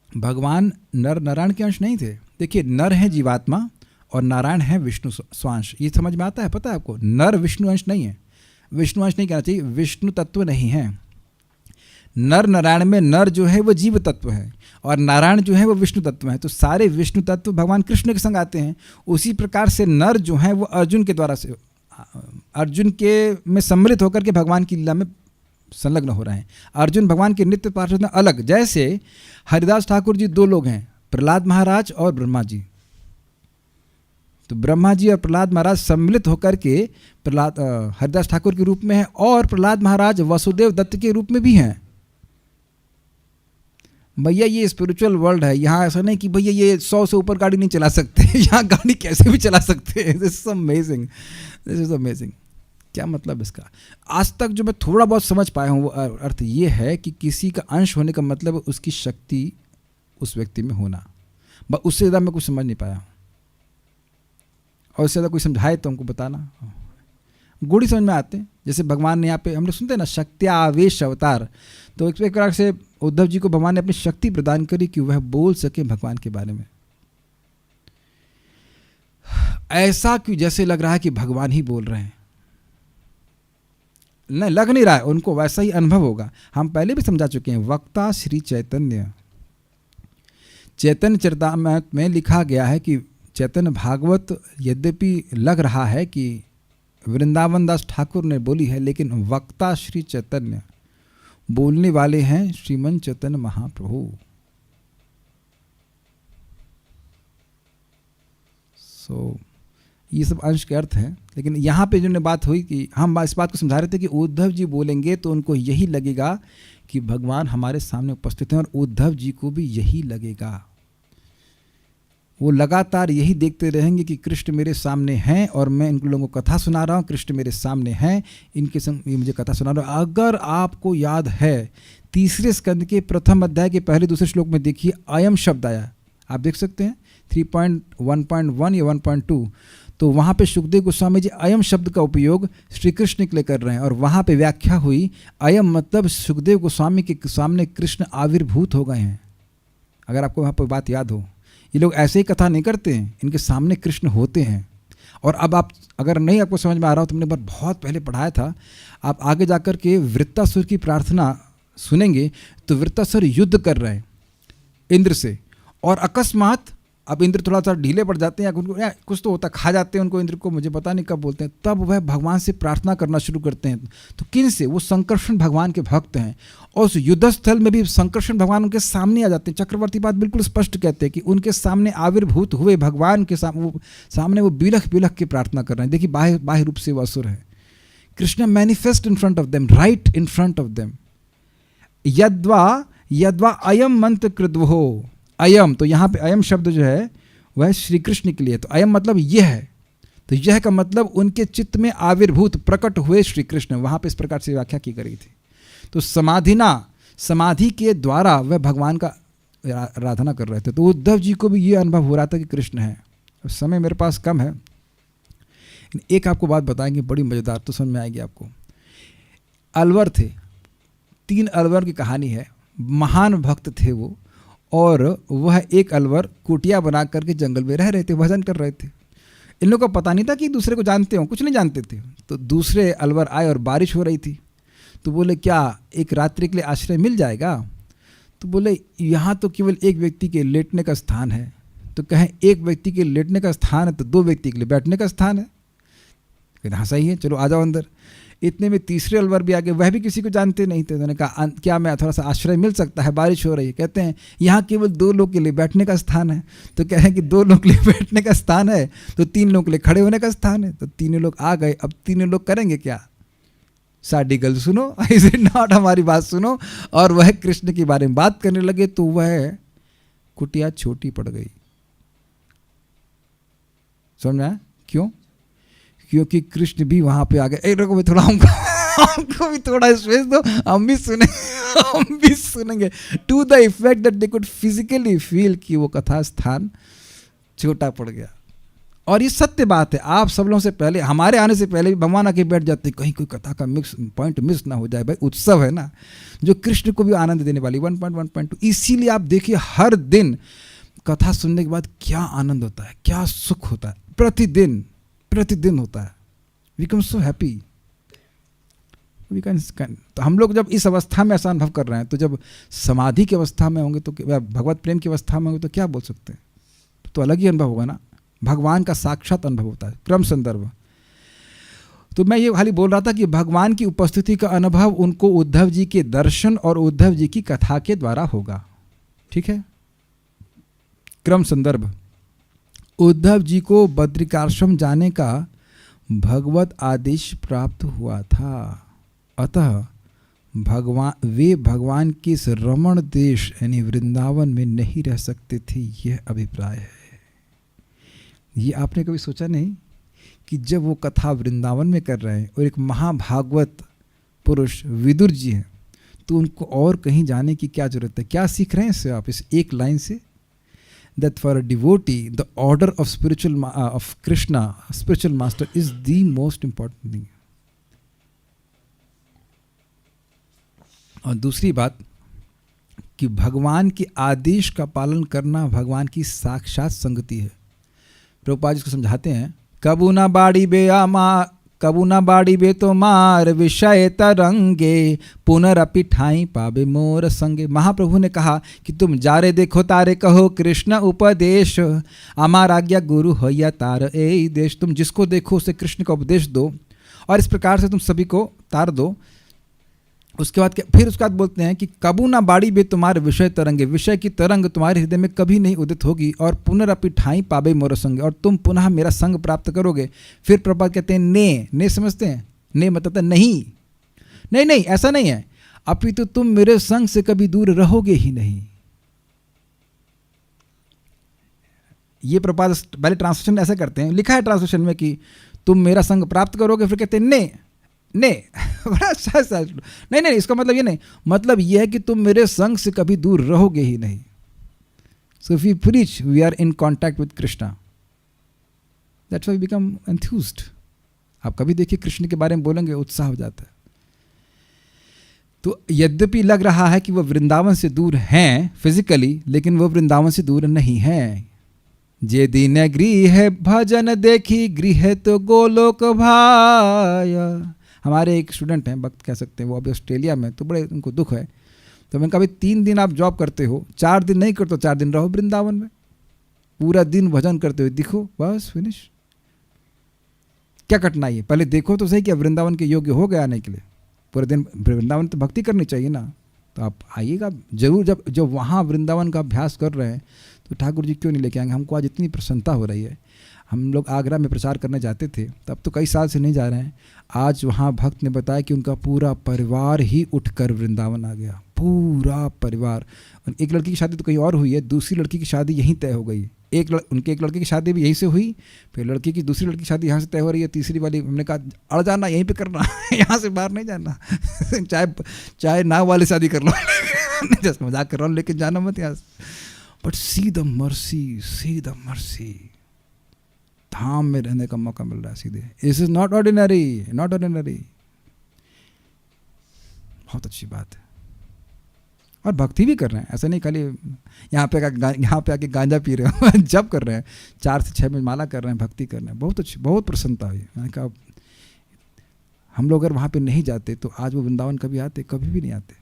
Speaker 1: भगवान नर नारायण के अंश नहीं थे। देखिए नर है जीवात्मा और नारायण है विष्णु स्वांश। ये समझ में आता है? पता है आपको? नर विष्णु अंश नहीं है। विष्णु अंश नहीं कहना चाहिए, विष्णु तत्व नहीं है। नर नारायण में नर जो है वो जीव तत्व है और नारायण जो है वो विष्णु तत्व है। तो सारे विष्णु तत्व भगवान कृष्ण के संग आते हैं। उसी प्रकार से नर जो है वो अर्जुन के द्वारा से अर्जुन के में सम्मिलित होकर के भगवान की लीला में संलग्न हो रहे हैं। अर्जुन भगवान के नित्य पार्षद में अलग। जैसे हरिदास ठाकुर जी दो लोग हैं, प्रहलाद महाराज और ब्रह्मा जी। तो ब्रह्मा जी और प्रहलाद महाराज सम्मिलित होकर के हरिदास ठाकुर के रूप में हैं और प्रहलाद महाराज वसुदेव दत्त के रूप में भी हैं। भैया ये स्पिरिचुअल वर्ल्ड है, यहाँ ऐसा नहीं कि भैया ये 100 से ऊपर गाड़ी नहीं चला सकते, यहाँ गाड़ी कैसे भी चला सकते हैं। This is amazing, this is amazing. क्या मतलब इसका? आज तक जो मैं थोड़ा बहुत समझ पाया हूँ वो अर्थ ये है कि किसी का अंश होने का मतलब उसकी शक्ति उस व्यक्ति में होना। बस उससे ज़्यादा मैं कुछ समझ नहीं पाया हूँ, और उससे ज़्यादा कोई समझाए तो हमको बताना। गुण ही समझ में आते हैं। जैसे भगवान ने यहाँ पे हम लोग सुनते हैं ना, शक्त्यावेश अवतार। तो एक प्रकार से उद्धव जी को भगवान ने अपनी शक्ति प्रदान करी कि वह बोल सके भगवान के बारे में। ऐसा क्यों जैसे लग रहा है कि भगवान ही बोल रहे हैं? नहीं, लग नहीं रहा है, उनको वैसा ही अनुभव होगा। हम पहले भी समझा चुके हैं। वक्ता श्री चैतन्य, चैतन्य चरितामृत में लिखा गया है कि चैतन्य भागवत यद्यपि लग रहा है कि वृंदावन दास ठाकुर ने बोली है, लेकिन वक्ता श्री चैतन्य, बोलने वाले हैं श्रीमन चैतन्य महाप्रभु। ये सब अंश के अर्थ हैं। लेकिन यहाँ पे जो बात हुई कि हम इस बात को समझा रहे थे कि उद्धव जी बोलेंगे तो उनको यही लगेगा कि भगवान हमारे सामने उपस्थित हैं, और उद्धव जी को भी यही लगेगा। वो लगातार यही देखते रहेंगे कि कृष्ण मेरे सामने हैं और मैं इन लोगों को कथा सुना रहा हूँ, कृष्ण मेरे सामने हैं, इनके संग ये मुझे कथा सुना रहा हूँ। अगर आपको याद है 3 स्कंद के प्रथम अध्याय के पहले दूसरे श्लोक में देखिए अयम शब्द आया, आप देख सकते हैं 3.1.1 या 1.2। तो वहाँ पे सुखदेव गोस्वामी जी अयम शब्द का उपयोग श्री कृष्ण के लिए कर रहे हैं, और वहाँ पे व्याख्या हुई अयम मतलब सुखदेव गोस्वामी के सामने कृष्ण आविर्भूत हो गए हैं। अगर आपको वहाँ पर बात याद हो, ये लोग ऐसे ही कथा नहीं करते हैं, इनके सामने कृष्ण होते हैं। और अब आप अगर नहीं आपको समझ में आ रहा हो तो हमने बहुत पहले पढ़ाया था, आप आगे जाकर के वृत्तासुर की प्रार्थना सुनेंगे तो वृत्तासुर युद्ध कर रहे हैं इंद्र से, और अकस्मात अब इंद्र थोड़ा सा ढीले पड़ जाते हैं, उनको कुछ तो होता, खा जाते हैं उनको इंद्र को, मुझे पता नहीं कब बोलते हैं, तब वह भगवान से प्रार्थना करना शुरू करते हैं। तो किन से? वो संकर्षण भगवान के भक्त हैं, और उस युद्ध स्थल में भी संकर्षण भगवान उनके सामने आ जाते हैं। चक्रवर्ती बात बिल्कुल स्पष्ट कहते हैं कि उनके सामने आविर्भूत हुए भगवान के सामने वो बिलख बिलख के प्रार्थना कर रहे हैं। देखिए बाह्य रूप से वो असुर है। Krishna manifest in front of them, right in front of them. यद्वा अयम मंत्र कृद्वो, अयम, तो यहाँ पे अयम शब्द जो है वह श्री कृष्ण के लिए, तो अयम मतलब यह है, तो यह का मतलब उनके चित्त में आविर्भूत प्रकट हुए श्री कृष्ण, वहाँ पे इस प्रकार से व्याख्या की गई थी। तो समाधि के द्वारा वह भगवान का आराधना कर रहे थे। तो उद्धव जी को भी ये अनुभव हो रहा था कि कृष्ण है। समय मेरे पास कम है, एक आपको बात बताएंगे बड़ी मज़ेदार, तो समझ में आएगी आपको। अलवर थे, 3 अलवर की कहानी है। महान भक्त थे वो, और वह एक अलवर कुटिया बना करके जंगल में रह रहे थे, भजन कर रहे थे। इन लोगों को पता नहीं था कि दूसरे को जानते हो, कुछ नहीं जानते थे। तो दूसरे अलवर आए और बारिश हो रही थी, तो बोले क्या एक रात्रि के लिए आश्रय मिल जाएगा? तो बोले यहाँ तो केवल एक व्यक्ति के लेटने का स्थान है। तो कहें एक व्यक्ति के लेटने का स्थान है तो 2 व्यक्ति के लिए बैठने का स्थान है। कहते हाँ सही है, चलो आ जाओ अंदर। इतने में तीसरे अलवर भी आ गए, वह भी किसी को जानते नहीं थे। उन्होंने कहा क्या मैं थोड़ा सा आश्रय मिल सकता है, बारिश हो रही है। कहते हैं यहाँ केवल 2 लोग के लिए बैठने का स्थान है। तो कह रहे हैं कि 2 लोग के लिए बैठने का स्थान है तो 3 लोग के लिए खड़े होने का स्थान है। तो तीनों लोग आ गए। अब तीनों लोग करेंगे क्या? साडी गल सुनो, इज इट नॉट, हमारी बात सुनो। और वह कृष्ण के बारे में बात करने लगे, तो वह कुटिया छोटी पड़ गई। समझ में आया क्यों? क्योंकि कृष्ण भी वहां पे आ गए। रुको थोड़ा, हमको भी थोड़ा स्पेस दो, हम भी सुनेंगे। To the effect that they could physically feel कि वो कथा स्थान छोटा पड़ गया। और ये सत्य बात है। आप सब लोगों से पहले, हमारे आने से पहले भी भगवान आके बैठ जाते, कहीं कोई कथा का पॉइंट मिस ना हो जाए। भाई उत्सव है ना, जो कृष्ण को भी आनंद देने वाली 1.1.2। इसीलिए आप देखिए हर दिन कथा सुनने के बाद क्या आनंद होता है, क्या सुख होता है, प्रतिदिन होता है। We come so happy, we can. तो हम लोग जब इस अवस्था में ऐसा अनुभव कर रहे हैं, तो जब समाधि की अवस्था में होंगे, तो भगवत प्रेम की अवस्था में होंगे, तो क्या बोल सकते हैं? तो अलग ही अनुभव होगा ना, भगवान का साक्षात अनुभव होता है, क्रम संदर्भ। तो मैं ये खाली बोल रहा था कि भगवान की उपस्थिति का अनुभव उनको उद्धव जी के दर्शन और उद्धव जी की कथा के द्वारा होगा। ठीक है, क्रम संदर्भ। उद्धव जी को बद्रिकाश्रम जाने का भगवत आदेश प्राप्त हुआ था, अतः भगवान के इस रमण देश यानी वृंदावन में नहीं रह सकते थे, यह अभिप्राय है। ये आपने कभी सोचा नहीं कि जब वो कथा वृंदावन में कर रहे हैं और एक महाभागवत पुरुष विदुर जी हैं, तो उनको और कहीं जाने की क्या जरूरत है? क्या सीख रहे हैं इससे आप, इस एक लाइन से? That for a devotee, the order of of Krishna, spiritual master, is the most important thing. और दूसरी बात कि भगवान के आदेश का पालन करना भगवान की साक्षात संगति है। प्रभुपाद जी इसको समझाते हैं, कबू ना बाड़ी बे तो मार विषय तरंगे पुनरअपि ठाई पाबे मोर संगे। महाप्रभु ने कहा कि तुम जारे देखो तारे कहो कृष्ण उपदेश, अमार आज्ञा गुरु हो या तार ए देश। तुम जिसको देखो उसे कृष्ण का उपदेश दो और इस प्रकार से तुम सभी को तार दो। उसके बाद बोलते हैं कि कबू ना बाड़ी बे तुम्हारे विषय तरंगे, विषय की तरंग तुम्हारे हृदय में कभी नहीं उदित होगी, और पुनरअपि ठाई पाबे मोर संगे, और तुम पुनः मेरा संग प्राप्त करोगे। फिर प्रभुपाद कहते हैं ने समझते हैं, ने मतलब नहीं ऐसा नहीं है, अपितु तुम मेरे संग से कभी दूर रहोगे ही नहीं। ये प्रभुपाद पहले ट्रांसलेशन ऐसे करते हैं, लिखा है ट्रांसलेशन में कि तुम मेरा संग प्राप्त करोगे, फिर कहते हैं नहीं, इसका मतलब ये नहीं, मतलब ये है कि तुम मेरे संग से कभी दूर रहोगे ही नहीं। So if we preach we are in contact with Krishna, that's why we become enthused. आप कभी देखिए कृष्ण के बारे में बोलेंगे, उत्साह हो जाता है। तो यद्यपि लग रहा है कि वह वृंदावन से दूर हैं फिजिकली, लेकिन वह वृंदावन से दूर नहीं है। जे दिन गृह भजन देखी गृह तो गोलोक भाया। हमारे एक स्टूडेंट हैं, वक्त कह सकते हैं, वो अभी ऑस्ट्रेलिया में, तो बड़े उनको दुख है। तो मैंने कहा भाई 3 दिन आप जॉब करते हो, 4 दिन नहीं करते, 4 दिन रहो वृंदावन में। पूरा दिन भजन करते हुए दिखो, बस फिनिश। क्या कठिनाई है? पहले देखो तो सही कि वृंदावन के योग्य हो गया आने के लिए। पूरे दिन वृंदावन तो भक्ति करनी चाहिए ना, तो आप आइएगा जरूर। जब वहाँ वृंदावन का अभ्यास कर रहे हैं तो ठाकुर जी क्यों नहीं लेके आएंगे? हमको आज इतनी प्रसन्नता हो रही है। हम लोग आगरा में प्रचार करने जाते थे, तब तो कई साल से नहीं जा रहे हैं। आज वहाँ भक्त ने बताया कि उनका पूरा परिवार ही उठकर वृंदावन आ गया, पूरा परिवार। एक लड़की की शादी तो कहीं और हुई है, दूसरी लड़की की शादी यहीं तय हो गई। उनके एक लड़के की शादी भी यहीं से हुई, फिर लड़की की दूसरी लड़की की शादी यहाँ से तय हो रही है। तीसरी वाली हमने कहा अड़ जाना, यहीं पे करना, यहाँ से बाहर नहीं जाना। चाहे नाव वाली शादी कर लो। जस्ट मजाक कर रहा हूँ, लेकिन जाना मत यहाँ से। But see the mercy, see the mercy. धाम में रहने का मौका मिल रहा है सीधे। This is not ordinary, not ordinary. बहुत अच्छी बात है। और भक्ति भी कर रहे हैं, ऐसा नहीं खाली यहाँ पे आके गांजा पी रहे हो। जब कर रहे हैं, 4 से 6 में माला कर रहे हैं, भक्ति कर रहे हैं। बहुत अच्छी, बहुत प्रसन्नता हुई। मैंने कहा हम लोग अगर वहाँ पे नहीं जाते तो आज वो वृंदावन कभी आते? कभी भी नहीं आते।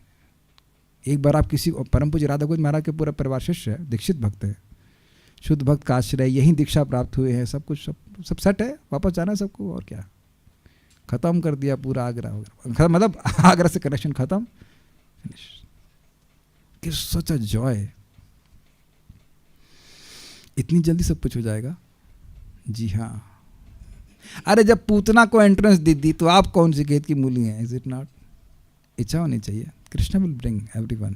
Speaker 1: एक बार आप किसी परम पूज्य राधा गोविंद महाराज के पूरा परिवार शिष्य है, दीक्षित भक्त है, शुद्ध भक्त का आश्रय, यहीं दीक्षा प्राप्त हुए हैं, सब कुछ सब सेट है, वापस जाना है सबको। और क्या, खत्म कर दिया पूरा आगरा, मतलब आगरा से कनेक्शन खत्म, फिनिश। Such a joy. इतनी जल्दी सब कुछ हो जाएगा? जी हाँ। अरे जब पूतना को एंट्रेंस दे दी तो आप कौन सी खेत की मूली हैं? Is it not? इच्छा होनी चाहिए। Krishna will bring everyone.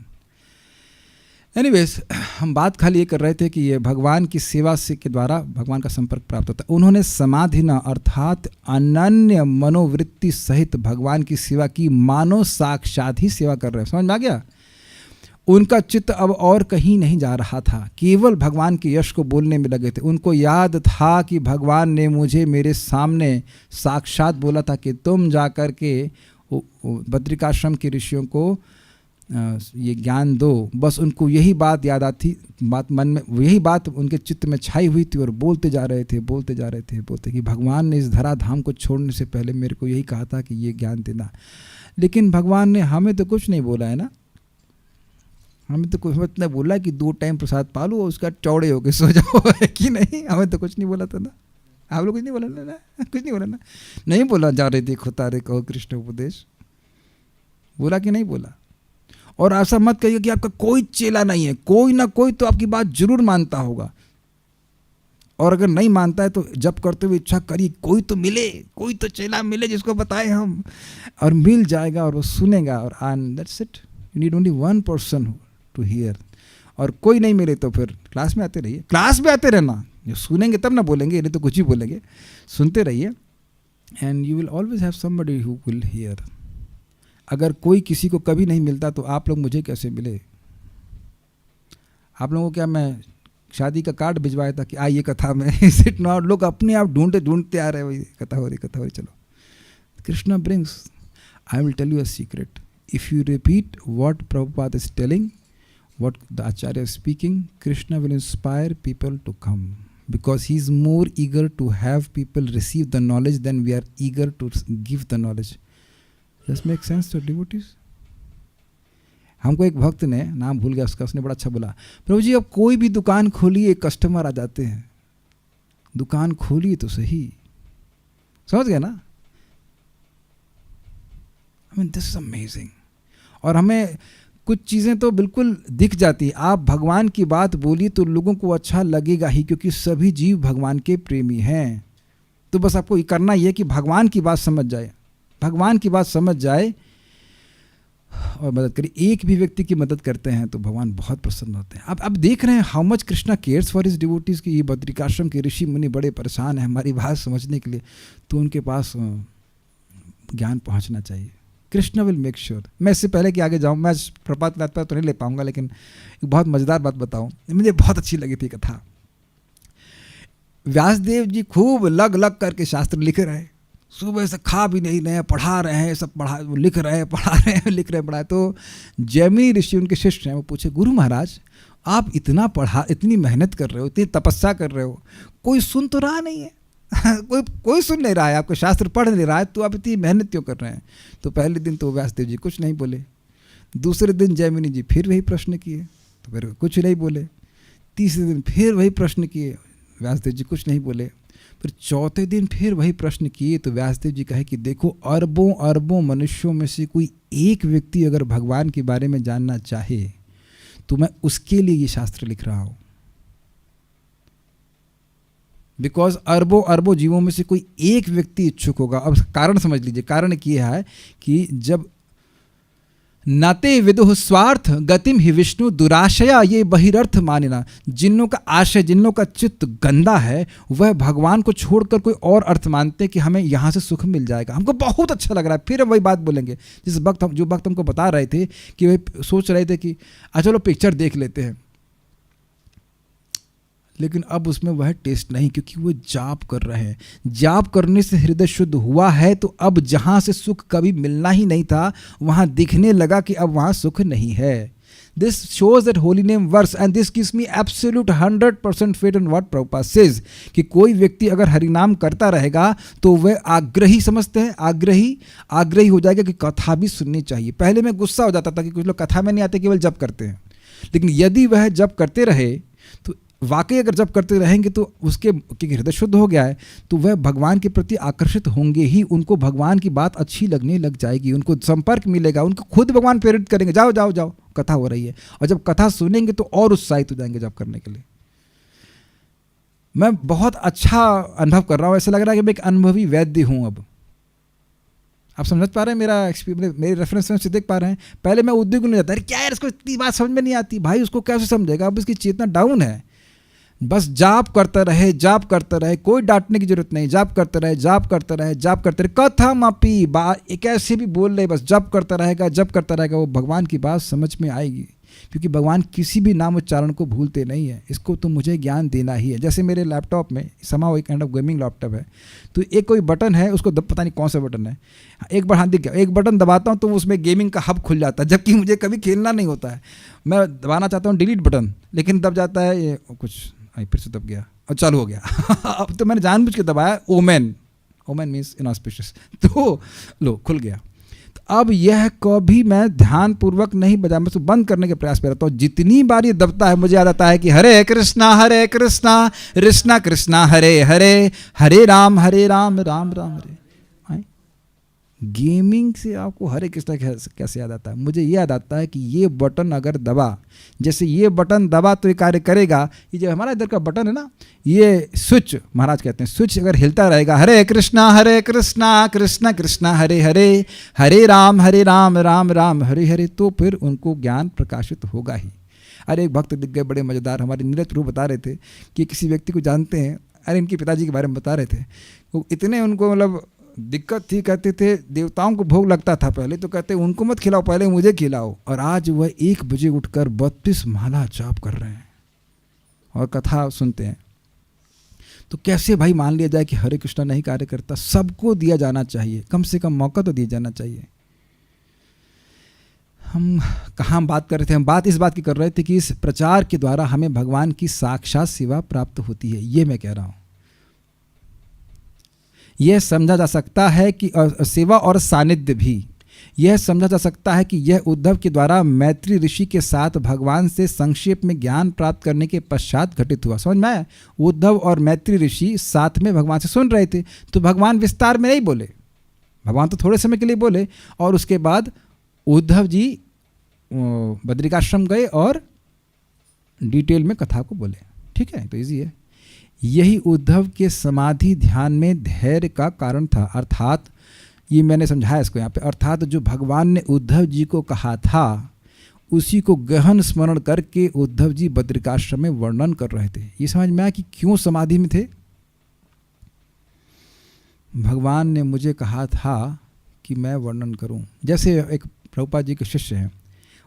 Speaker 1: Anyways, हम बात खाली ये कर रहे थे कि ये भगवान की सेवा से के द्वारा भगवान का संपर्क प्राप्त होता है। उन्होंने समाधि न अर्थात अनन्य मनोवृत्ति सहित भगवान की सेवा की, मानो साक्षात ही सेवा कर रहे हैं। समझ में आ गया? उनका चित्त अब और कहीं नहीं जा रहा था, केवल भगवान के यश को बोलने में लगे थे। उनको याद था कि भगवान ने मुझे मेरे सामने साक्षात बोला था कि तुम जा कर के बद्रिकाश्रम के ऋषियों को ये ज्ञान दो। बस उनको यही बात याद आती, बात मन में, यही बात उनके चित्त में छाई हुई थी और बोलते जा रहे थे, बोलते जा रहे थे, बोलते कि भगवान ने इस धराधाम को छोड़ने से पहले मेरे को यही कहा था कि ये ज्ञान देना। लेकिन भगवान ने हमें तो कुछ नहीं बोला है ना, हमें तो कुछ इतना बोला कि 2 टाइम प्रसाद पालो और उसका चौड़े होके सो जाओ, है कि नहीं? हमें तो कुछ नहीं बोला था ना, आप लोग कुछ नहीं बोला ना, कुछ नहीं बोला ना, नहीं बोला जा रहे देखो तारे कहो कृष्ण उपदेश, बोला कि नहीं बोला? और ऐसा मत कहिए कि आपका कोई चेला नहीं है, कोई ना कोई तो आपकी बात जरूर मानता होगा, और अगर नहीं मानता है तो जब करते हुए इच्छा करिए कोई तो मिले, कोई तो चेला मिले जिसको बताए हम, और मिल जाएगा और वो सुनेगा। और that's it, you need only 1 person to hear. और कोई नहीं मिले तो फिर क्लास में आते रहिए, क्लास में आते रहना, जो सुनेंगे तब ना बोलेंगे, नहीं तो कुछ ही बोलेंगे। सुनते रहिए and you will always have somebody who will hear. अगर कोई किसी को कभी नहीं मिलता तो आप लोग मुझे कैसे मिले? आप लोगों को क्या मैं शादी का कार्ड भिजवाया था कि आइए कथा में? Is it not? लोग अपने आप ढूंढते ढूंढते आ रहे, वही कथा हो रही, कथा हो रही। चलो, Krishna brings. I will tell you a secret. If you repeat what Prabhupada is telling, what the Acharya is speaking, Krishna will inspire people to come, because he is more eager to have people receive the knowledge than we are eager to give the knowledge. Does make sense to devotees? हमको एक भक्त ने, नाम भूल गया उसका, उसने बड़ा अच्छा बोला, प्रभु जी अब कोई भी दुकान खोलिए कस्टमर आ जाते हैं, दुकान खोलिए तो सही। समझ गया ना? I mean, this is amazing. और हमें कुछ चीज़ें तो बिल्कुल दिख जाती है। आप भगवान की बात बोलिए तो लोगों को अच्छा लगेगा ही, क्योंकि सभी जीव भगवान के प्रेमी हैं। तो बस आपको ये करना ही है कि भगवान की बात समझ जाए, भगवान की बात समझ जाए और मदद करिए। एक भी व्यक्ति की मदद करते हैं तो भगवान बहुत प्रसन्न होते हैं। अब देख रहे हैं how much Krishna cares for his devotees की। ये बद्रिकाश्रम के ऋषि मुनि बड़े परेशान हैं हमारी बात समझने के लिए, तो उनके पास ज्ञान पहुँचना चाहिए। Krishna will make sure. मैं इससे पहले कि आगे जाऊँ, मैं प्रपात बात पर तो नहीं ले पाऊंगा, लेकिन एक बहुत मज़ेदार बात बताऊँ, मुझे बहुत अच्छी लगी थी कथा। व्यासदेव जी खूब लग लग करके शास्त्र लिख रहे हैं, सुबह से खा भी नहीं रहे हैं, पढ़ा रहे हैं, सब लिख रहे हैं, पढ़ा रहे हैं, लिख रहे हैं, पढ़ा। तो जैमिनी ऋषि उनके शिष्य हैं, वो पूछे गुरु महाराज आप इतना पढ़ा, इतनी मेहनत कर रहे हो, इतनी तपस्या कर रहे हो, कोई सुन तो रहा नहीं है? कोई सुन नहीं रहा है, आपको शास्त्र पढ़ नहीं रहा है, तो आप इतनी मेहनत क्यों कर रहे हैं? तो पहले दिन तो व्यासदेव जी कुछ नहीं बोले, दूसरे दिन जैमिनी जी फिर वही प्रश्न किए तो फिर कुछ नहीं बोले, तीसरे दिन फिर वही प्रश्न किए, व्यासदेव जी कुछ नहीं बोले। फिर चौथे दिन फिर वही प्रश्न किए तो व्यासदेव जी कहे कि देखो, अरबों अरबों मनुष्यों में से कोई एक व्यक्ति अगर भगवान के बारे में जानना चाहे तो मैं उसके लिए ये शास्त्र लिख रहा हूं। बिकॉज अरबों अरबों जीवों में से कोई एक व्यक्ति इच्छुक होगा। अब कारण समझ लीजिए, कारण ये है कि जब नाते विदुः स्वार्थ गतिम ही विष्णु दुराशया ये बहिरर्थ मानिना, जिन्हों का आशय, जिन्हों का चित्त गंदा है वह भगवान को छोड़कर कोई और अर्थ मानते हैं कि हमें यहाँ से सुख मिल जाएगा, हमको बहुत अच्छा लग रहा है। फिर वही बात बोलेंगे जिस वक्त जो वक्त हमको बता रहे थे कि वह सोच रहे थे कि चलो पिक्चर देख लेते हैं, लेकिन अब उसमें वह टेस्ट नहीं, क्योंकि वो जाप कर रहे हैं। जाप करने से हृदय शुद्ध हुआ है तो अब जहाँ से सुख कभी मिलना ही नहीं था वहाँ दिखने लगा कि अब वहाँ सुख नहीं है। This shows that holy name works and this gives me absolute 100% faith in what Prabhupada says कि कोई व्यक्ति अगर हरिनाम करता रहेगा तो वह आग्रही, समझते हैं आग्रही हो जाएगा कि कथा भी सुननी चाहिए। पहले मैं गुस्सा हो जाता था कि कुछ लोग कथा में नहीं आते, केवल जप करते हैं, लेकिन यदि वह जप करते रहे तो वाकई अगर जब करते रहेंगे तो उसके, क्योंकि हृदय शुद्ध हो गया है, तो वह भगवान के प्रति आकर्षित होंगे ही, उनको भगवान की बात अच्छी लगने लग जाएगी, उनको संपर्क मिलेगा, उनको खुद भगवान प्रेरित करेंगे, जाओ जाओ जाओ कथा हो रही है। और जब कथा सुनेंगे तो और उत्साहित हो जाएंगे जब करने के लिए। मैं बहुत अच्छा अनुभव कर रहा हूँ, ऐसा लग रहा है कि मैं एक अनुभवी वैद्य हूँ। अब आप समझ पा रहे हैं मेरा एक्सपीरियंस, मेरे रेफरेंस से देख पा रहे हैं। पहले मैं उद्योग नहीं जाता, अरे क्या यार इसको इतनी बात समझ में नहीं आती, भाई उसको कैसे समझेगा, अब इसकी चेतना डाउन है। बस जाप करता रहे, कोई डांटने की जरूरत नहीं, जाप करते रहे। कथम अपी एक ऐसे भी बोल रहे, बस जप करता रहेगा, वो भगवान की बात समझ में आएगी, क्योंकि भगवान किसी भी नाम उच्चारण को भूलते नहीं है। इसको तो मुझे ज्ञान देना ही है। जैसे मेरे लैपटॉप में समाओ एक काइंड ऑफ गेमिंग लैपटॉप है, तो एक कोई बटन है, उसको पता नहीं कौन सा बटन है, एक बार हाथ दिख गया, एक बटन दबाता हूँ तो उसमें गेमिंग का हब खुल जाता है, जबकि मुझे कभी खेलना नहीं होता है। मैं दबाना चाहता हूँ डिलीट बटन, लेकिन दब जाता है ये कुछ, फिर से दब गया और चालू हो गया। अब तो मैंने जानबूझ के दबाया, ओमेन मीन्स इनऑस्पिशियस, तो लो खुल गया। तो अब यह कभी मैं ध्यान पूर्वक नहीं बजा, मैं उसको बंद करने के प्रयास में रहता हूँ। जितनी बार ये दबता है मुझे याद आता है कि हरे कृष्णा कृष्णा कृष्णा हरे हरे, हरे राम राम राम हरे। गेमिंग से आपको हरे कृष्णा कैसे याद आता है? मुझे ये याद आता है कि ये बटन अगर दबा, जैसे ये बटन दबा तो ये कार्य करेगा। ये जो हमारा इधर का बटन है ना, ये स्विच महाराज कहते हैं, स्विच अगर हिलता रहेगा, हरे कृष्णा कृष्णा कृष्णा हरे हरे, हरे राम राम राम हरे हरे, तो फिर उनको ज्ञान प्रकाशित होगा ही। अरे एक भक्त दिख गए बड़े मज़ेदार, हमारे नीरज प्रभु बता रहे थे कि किसी व्यक्ति को जानते हैं, अरे इनके पिताजी के बारे में बता रहे थे, वो इतने उनको मतलब दिक्कत थी, कहते थे देवताओं को भोग लगता था पहले, तो कहते उनको मत खिलाओ, पहले मुझे खिलाओ। और आज वह 1 बजे उठकर 32 माला जाप कर रहे हैं और कथा सुनते हैं। तो कैसे भाई मान लिया जाए कि हरे कृष्णा नहीं कार्य करता? सबको दिया जाना चाहिए, कम से कम मौका तो दिया जाना चाहिए। हम कहाँ बात कर रहे थे? हम बात इस बात की कर रहे थे कि इस प्रचार के द्वारा हमें भगवान की साक्षात सेवा प्राप्त होती है। ये मैं कह रहा हूँ, यह समझा जा सकता है कि सेवा और सानिध्य भी, यह समझा जा सकता है कि यह उद्धव के द्वारा मैत्री ऋषि के साथ भगवान से संक्षेप में ज्ञान प्राप्त करने के पश्चात घटित हुआ। समझ में आया? उद्धव और मैत्री ऋषि साथ में भगवान से सुन रहे थे, तो भगवान विस्तार में नहीं बोले, भगवान तो थोड़े समय के लिए बोले, और उसके बाद उद्धव जी बद्रिकाश्रम गए और डिटेल में कथा को बोले। ठीक है, तो इजी है। यही उद्धव के समाधि ध्यान में धैर्य का कारण था। अर्थात ये मैंने समझाया इसको यहाँ पे, अर्थात जो भगवान ने उद्धव जी को कहा था उसी को गहन स्मरण करके उद्धव जी बद्रिकाश्रम में वर्णन कर रहे थे। ये समझ में आया कि क्यों समाधि में थे। भगवान ने मुझे कहा था कि मैं वर्णन करूं। जैसे एक प्रभुपाद जी के शिष्य हैं,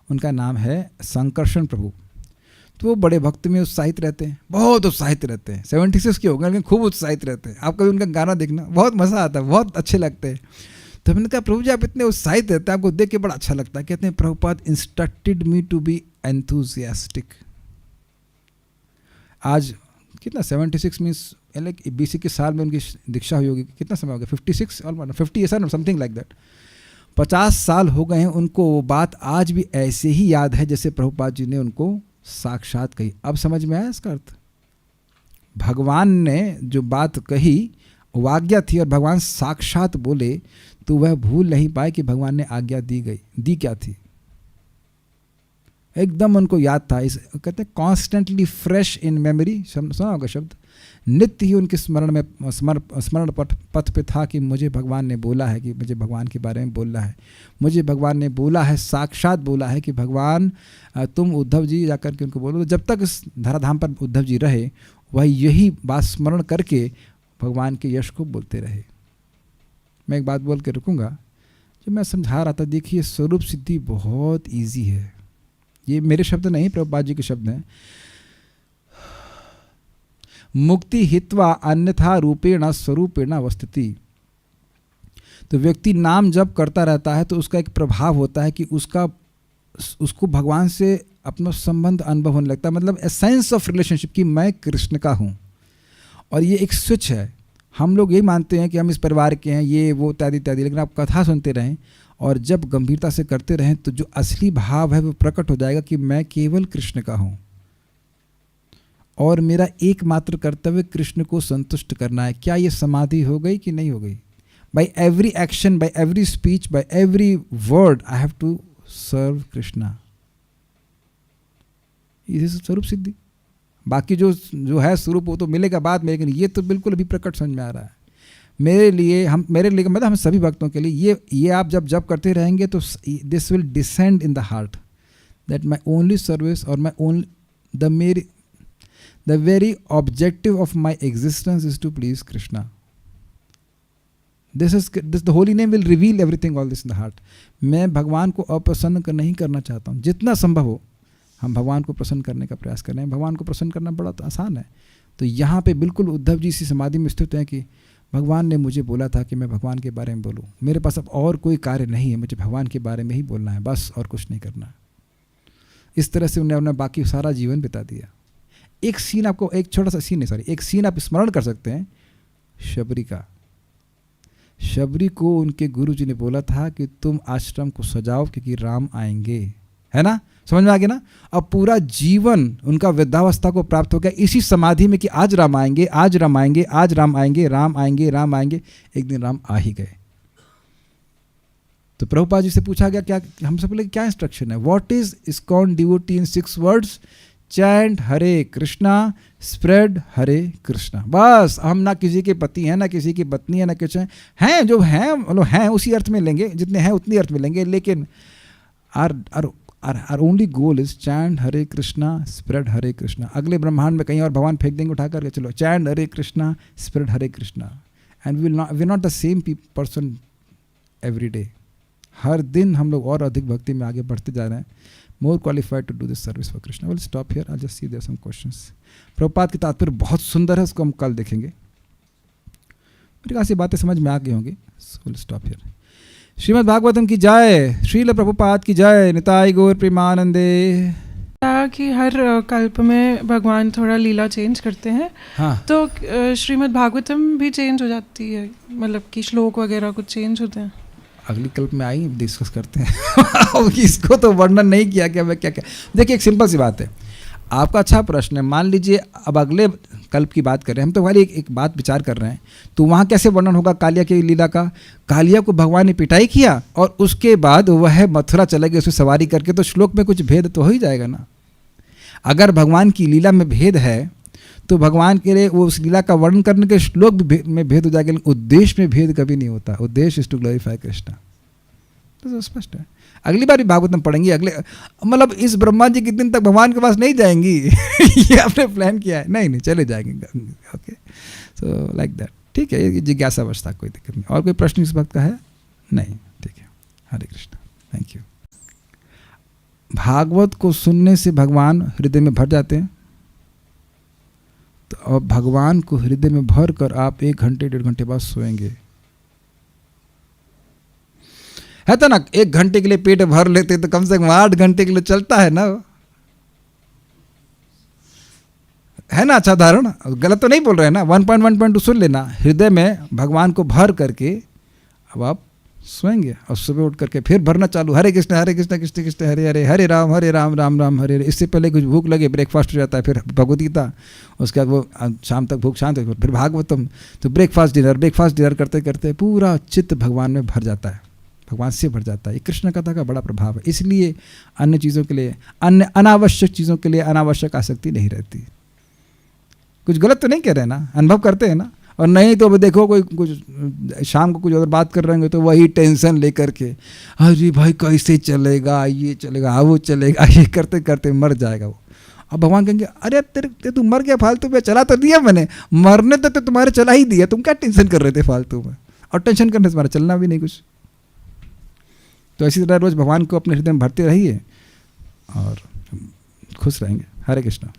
Speaker 1: उनका नाम है संकर्षण प्रभु, तो वो बड़े भक्त में उत्साहित रहते हैं, बहुत उत्साहित रहते हैं। 76 के हो गए लेकिन खूब उत्साहित रहते हैं। आप कभी उनका गाना देखना, बहुत मज़ा आता है, बहुत अच्छे लगते हैं। तो मैंने कहा प्रभु जी आप इतने उत्साहित रहते हैं, आपको देख के बड़ा अच्छा लगता है। कहते हैं Prabhupada instructed me to be enthusiastic. आज कितना 76 मीन्स BC के साल में उनकी दीक्षा हुई होगी, कितना समय हो गया? 56 और 50 ऐसा समथिंग लाइक दैट। 50 साल हो गए हैं उनको। वो बात आज भी ऐसे ही याद है जैसे प्रभुपाद जी ने उनको साक्षात कही। अब समझ में आया इसका अर्थ? भगवान ने जो बात कही वो आज्ञा थी और भगवान साक्षात बोले, तो वह भूल नहीं पाए कि भगवान ने आज्ञा दी क्या थी। एकदम उनको याद था। इस कहते हैं कॉन्स्टेंटली फ्रेश इन मेमोरी, सुना होगा शब्द, नित्य ही उनके स्मरण में स्मरण पथ पे था कि मुझे भगवान ने बोला है, कि मुझे भगवान के बारे में बोलना है, मुझे भगवान ने बोला है, साक्षात बोला है कि भगवान तुम उद्धव जी जाकर के उनको बोलो। तो जब तक इस धराधाम पर उद्धव जी रहे, वह यही बात स्मरण करके भगवान के यश को बोलते रहे। मैं एक बात बोल के रुकूंगा। जब मैं समझा रहा था, देखिए स्वरूप सिद्धि बहुत ईजी है। ये मेरे शब्द नहीं, प्रभुपाद जी के शब्द हैं। मुक्ति हित्वा अन्यथा रूपेण स्वरूपेण अवस्थिति। तो व्यक्ति नाम जप करता रहता है तो उसका एक प्रभाव होता है कि उसको भगवान से अपना संबंध अनुभव होने लगता है, मतलब ए सेंस ऑफ रिलेशनशिप कि मैं कृष्ण का हूँ। और ये एक स्विच है। हम लोग यही मानते हैं कि हम इस परिवार के हैं, ये वो इत्यादि इत्यादि, लेकिन आप कथा सुनते रहें और जब गंभीरता से करते रहें तो जो असली भाव है वो प्रकट हो जाएगा कि मैं केवल कृष्ण का हूँ और मेरा एकमात्र कर्तव्य कृष्ण को संतुष्ट करना है। क्या ये समाधि हो गई कि नहीं हो गई? By every action, by every speech, by every word I have to serve Krishna. इसी से स्वरूप सिद्धि। बाकी जो है स्वरूप वो तो मिलेगा बाद में, लेकिन ये तो बिल्कुल अभी प्रकट समझ में आ रहा है मेरे लिए मतलब हम सभी भक्तों के लिए। ये आप जब करते रहेंगे तो this will descend in the heart that my only service और my only the very objective of my existence is to please Krishna. This the holy name will reveal everything all this in the heart. मैं भगवान को अप्रसन्न नहीं करना चाहता हूँ। जितना संभव हो हम भगवान को प्रसन्न करने का प्रयास कर रहे हैं। भगवान को प्रसन्न करना बड़ा तो आसान है। तो यहाँ पे बिल्कुल उद्धव जी इसी समाधि में स्थित हैं कि भगवान ने मुझे बोला था कि मैं भगवान के बारे में बोलूँ। मेरे पास अब और कोई कार्य नहीं है, मुझे भगवान के बारे में ही बोलना है बस, और कुछ नहीं करना। इस तरह से उन्होंने बाकी सारा जीवन बिता दिया। एक सीन आपको, एक छोटा सा सीन है, सॉरी, एक सीन आप स्मरण कर सकते हैं शबरी का। शबरी को उनके गुरु जी ने बोला था कि तुम आश्रम को सजाओ क्योंकि राम आएंगे, है ना? समझ में आ गया ना? अब पूरा जीवन उनका वृद्धावस्था को प्राप्त हो गया इसी समाधि में कि आज राम आएंगे, आज राम आएंगे, आज राम आएंगे, राम आएंगे, राम आएंगे। एक दिन राम आ ही गए। तो प्रभुपाद जी से पूछा गया, क्या हमसे बोले क्या इंस्ट्रक्शन है? What is ISKCON devotee in 6 words? Chant Hare Krishna, spread Hare Krishna. बस। हम ना किसी के पति हैं, ना किसी की पत्नी है, ना कुछ हैं। जो हैं मतलब हैं उसी अर्थ में लेंगे, जितने हैं उतनी अर्थ में लेंगे, लेकिन our only goal is chant Hare Krishna, spread हरे कृष्णा। अगले ब्रह्मांड में कहीं और भगवान फेंक देंगे उठा करके, चलो chant Hare Krishna, spread Hare Krishna. And we're not the same person every day। हर दिन हम लोग और अधिक भक्ति में आगे बढ़ते जा रहे हैं। more qualified to do this service for Krishna। We'll stop here। I'll just see there are some questions। Prabhupada की तात्पर्य बहुत सुंदर है, उसको हम कल देखेंगे। मेरी खासी बातें समझ में आ गई होंगी। So we'll stop here। Shrimad Bhagavatam की जय, श्रील प्रभुपाद की जय, निताई गौर प्रेमानंदे।
Speaker 2: कि हर कल्प में भगवान थोड़ा लीला चेंज करते हैं।
Speaker 1: हाँ।
Speaker 2: तो श्रीमद् भागवतम भी चेंज हो जाती है, मतलब कि श्लोक वगैरह कुछ चेंज होते हैं।
Speaker 1: अगली कल्प में आई डिस्कस करते हैं। इसको तो वर्णन नहीं किया कि मैं क्या क्या। देखिए एक सिंपल सी बात है, आपका अच्छा प्रश्न है। मान लीजिए अब अगले कल्प की बात कर रहे हैं हम, तो वाली एक बात विचार कर रहे हैं, तो वहाँ कैसे वर्णन होगा कालिया की लीला का? कालिया को भगवान ने पिटाई किया और उसके बाद वह मथुरा चले गए उसमें सवारी करके, तो श्लोक में कुछ भेद तो हो ही जाएगा ना। अगर भगवान की लीला में भेद है तो भगवान के लिए वो उस लीला का वर्णन करने के श्लोक में भेद हो जाएगा, लेकिन उद्देश्य में भेद कभी नहीं होता। उद्देश्य इज टू ग्लोरीफाई कृष्णा। तो स्पष्ट है। अगली बार भी भागवतम पढ़ेंगे। अगले मतलब इस ब्रह्मा जी कितने दिन तक भगवान के पास नहीं जाएंगी ये आपने प्लान किया है? नहीं चले जाएंगे। Okay, so like that. ठीक है, ये जिज्ञासा अवस्था, कोई दिक्कत नहीं। और कोई प्रश्न इस वक्त का है? नहीं, ठीक है। हरे कृष्णा, थैंक यू। भागवत को सुनने से भगवान हृदय में भर जाते हैं। तो अब भगवान को हृदय में भर कर आप 1 घंटे 1.5 घंटे बाद सोएंगे, है तो ना? 1 घंटे के लिए पेट भर लेते तो कम से कम 8 घंटे के लिए चलता है ना, है ना? अच्छा धारण, गलत तो नहीं बोल रहे हैं ना? 1.1.2 सुन लेना। हृदय में भगवान को भर करके अब आप सोएंगे और सुबह उठ करके फिर भरना चालू, हरे कृष्ण कृष्ण कृष्ण हरे हरे, हरे राम राम राम हरे हरे। इससे पहले कुछ भूख लगे ब्रेकफास्ट हो जाता है, फिर भगवद गीता, उसके बाद वो शाम तक भूख शांत हो, फिर भागवतम। तो ब्रेकफास्ट डिनर करते करते पूरा चित्त भगवान में भर जाता है, भगवान से भर जाता है। ये कृष्ण कथा का बड़ा प्रभाव है। इसलिए अन्य चीज़ों के लिए, अन्य अनावश्यक चीज़ों के लिए अनावश्यक आसक्ति नहीं रहती। कुछ गलत तो नहीं कह रहे ना, अनुभव करते हैं ना। और नहीं तो देखो कोई कुछ शाम को कुछ और बात कर रहे होंगे तो वही टेंशन लेकर के, अरे भाई कैसे चलेगा, ये चलेगा वो चलेगा, ये करते करते मर जाएगा वो। अब भगवान कहेंगे अरे तेरे तू मर गया फालतू में, चला तो दिया मैंने, मरने तो तुम्हारे चला ही दिया, तुम क्या टेंशन कर रहे थे फालतू में। और टेंशन करने से तुम्हारा चलना भी नहीं कुछ। तो इसी तरह रोज़ भगवान को अपने हृदय में भरते रहिए और खुश रहेंगे। हरे कृष्णा।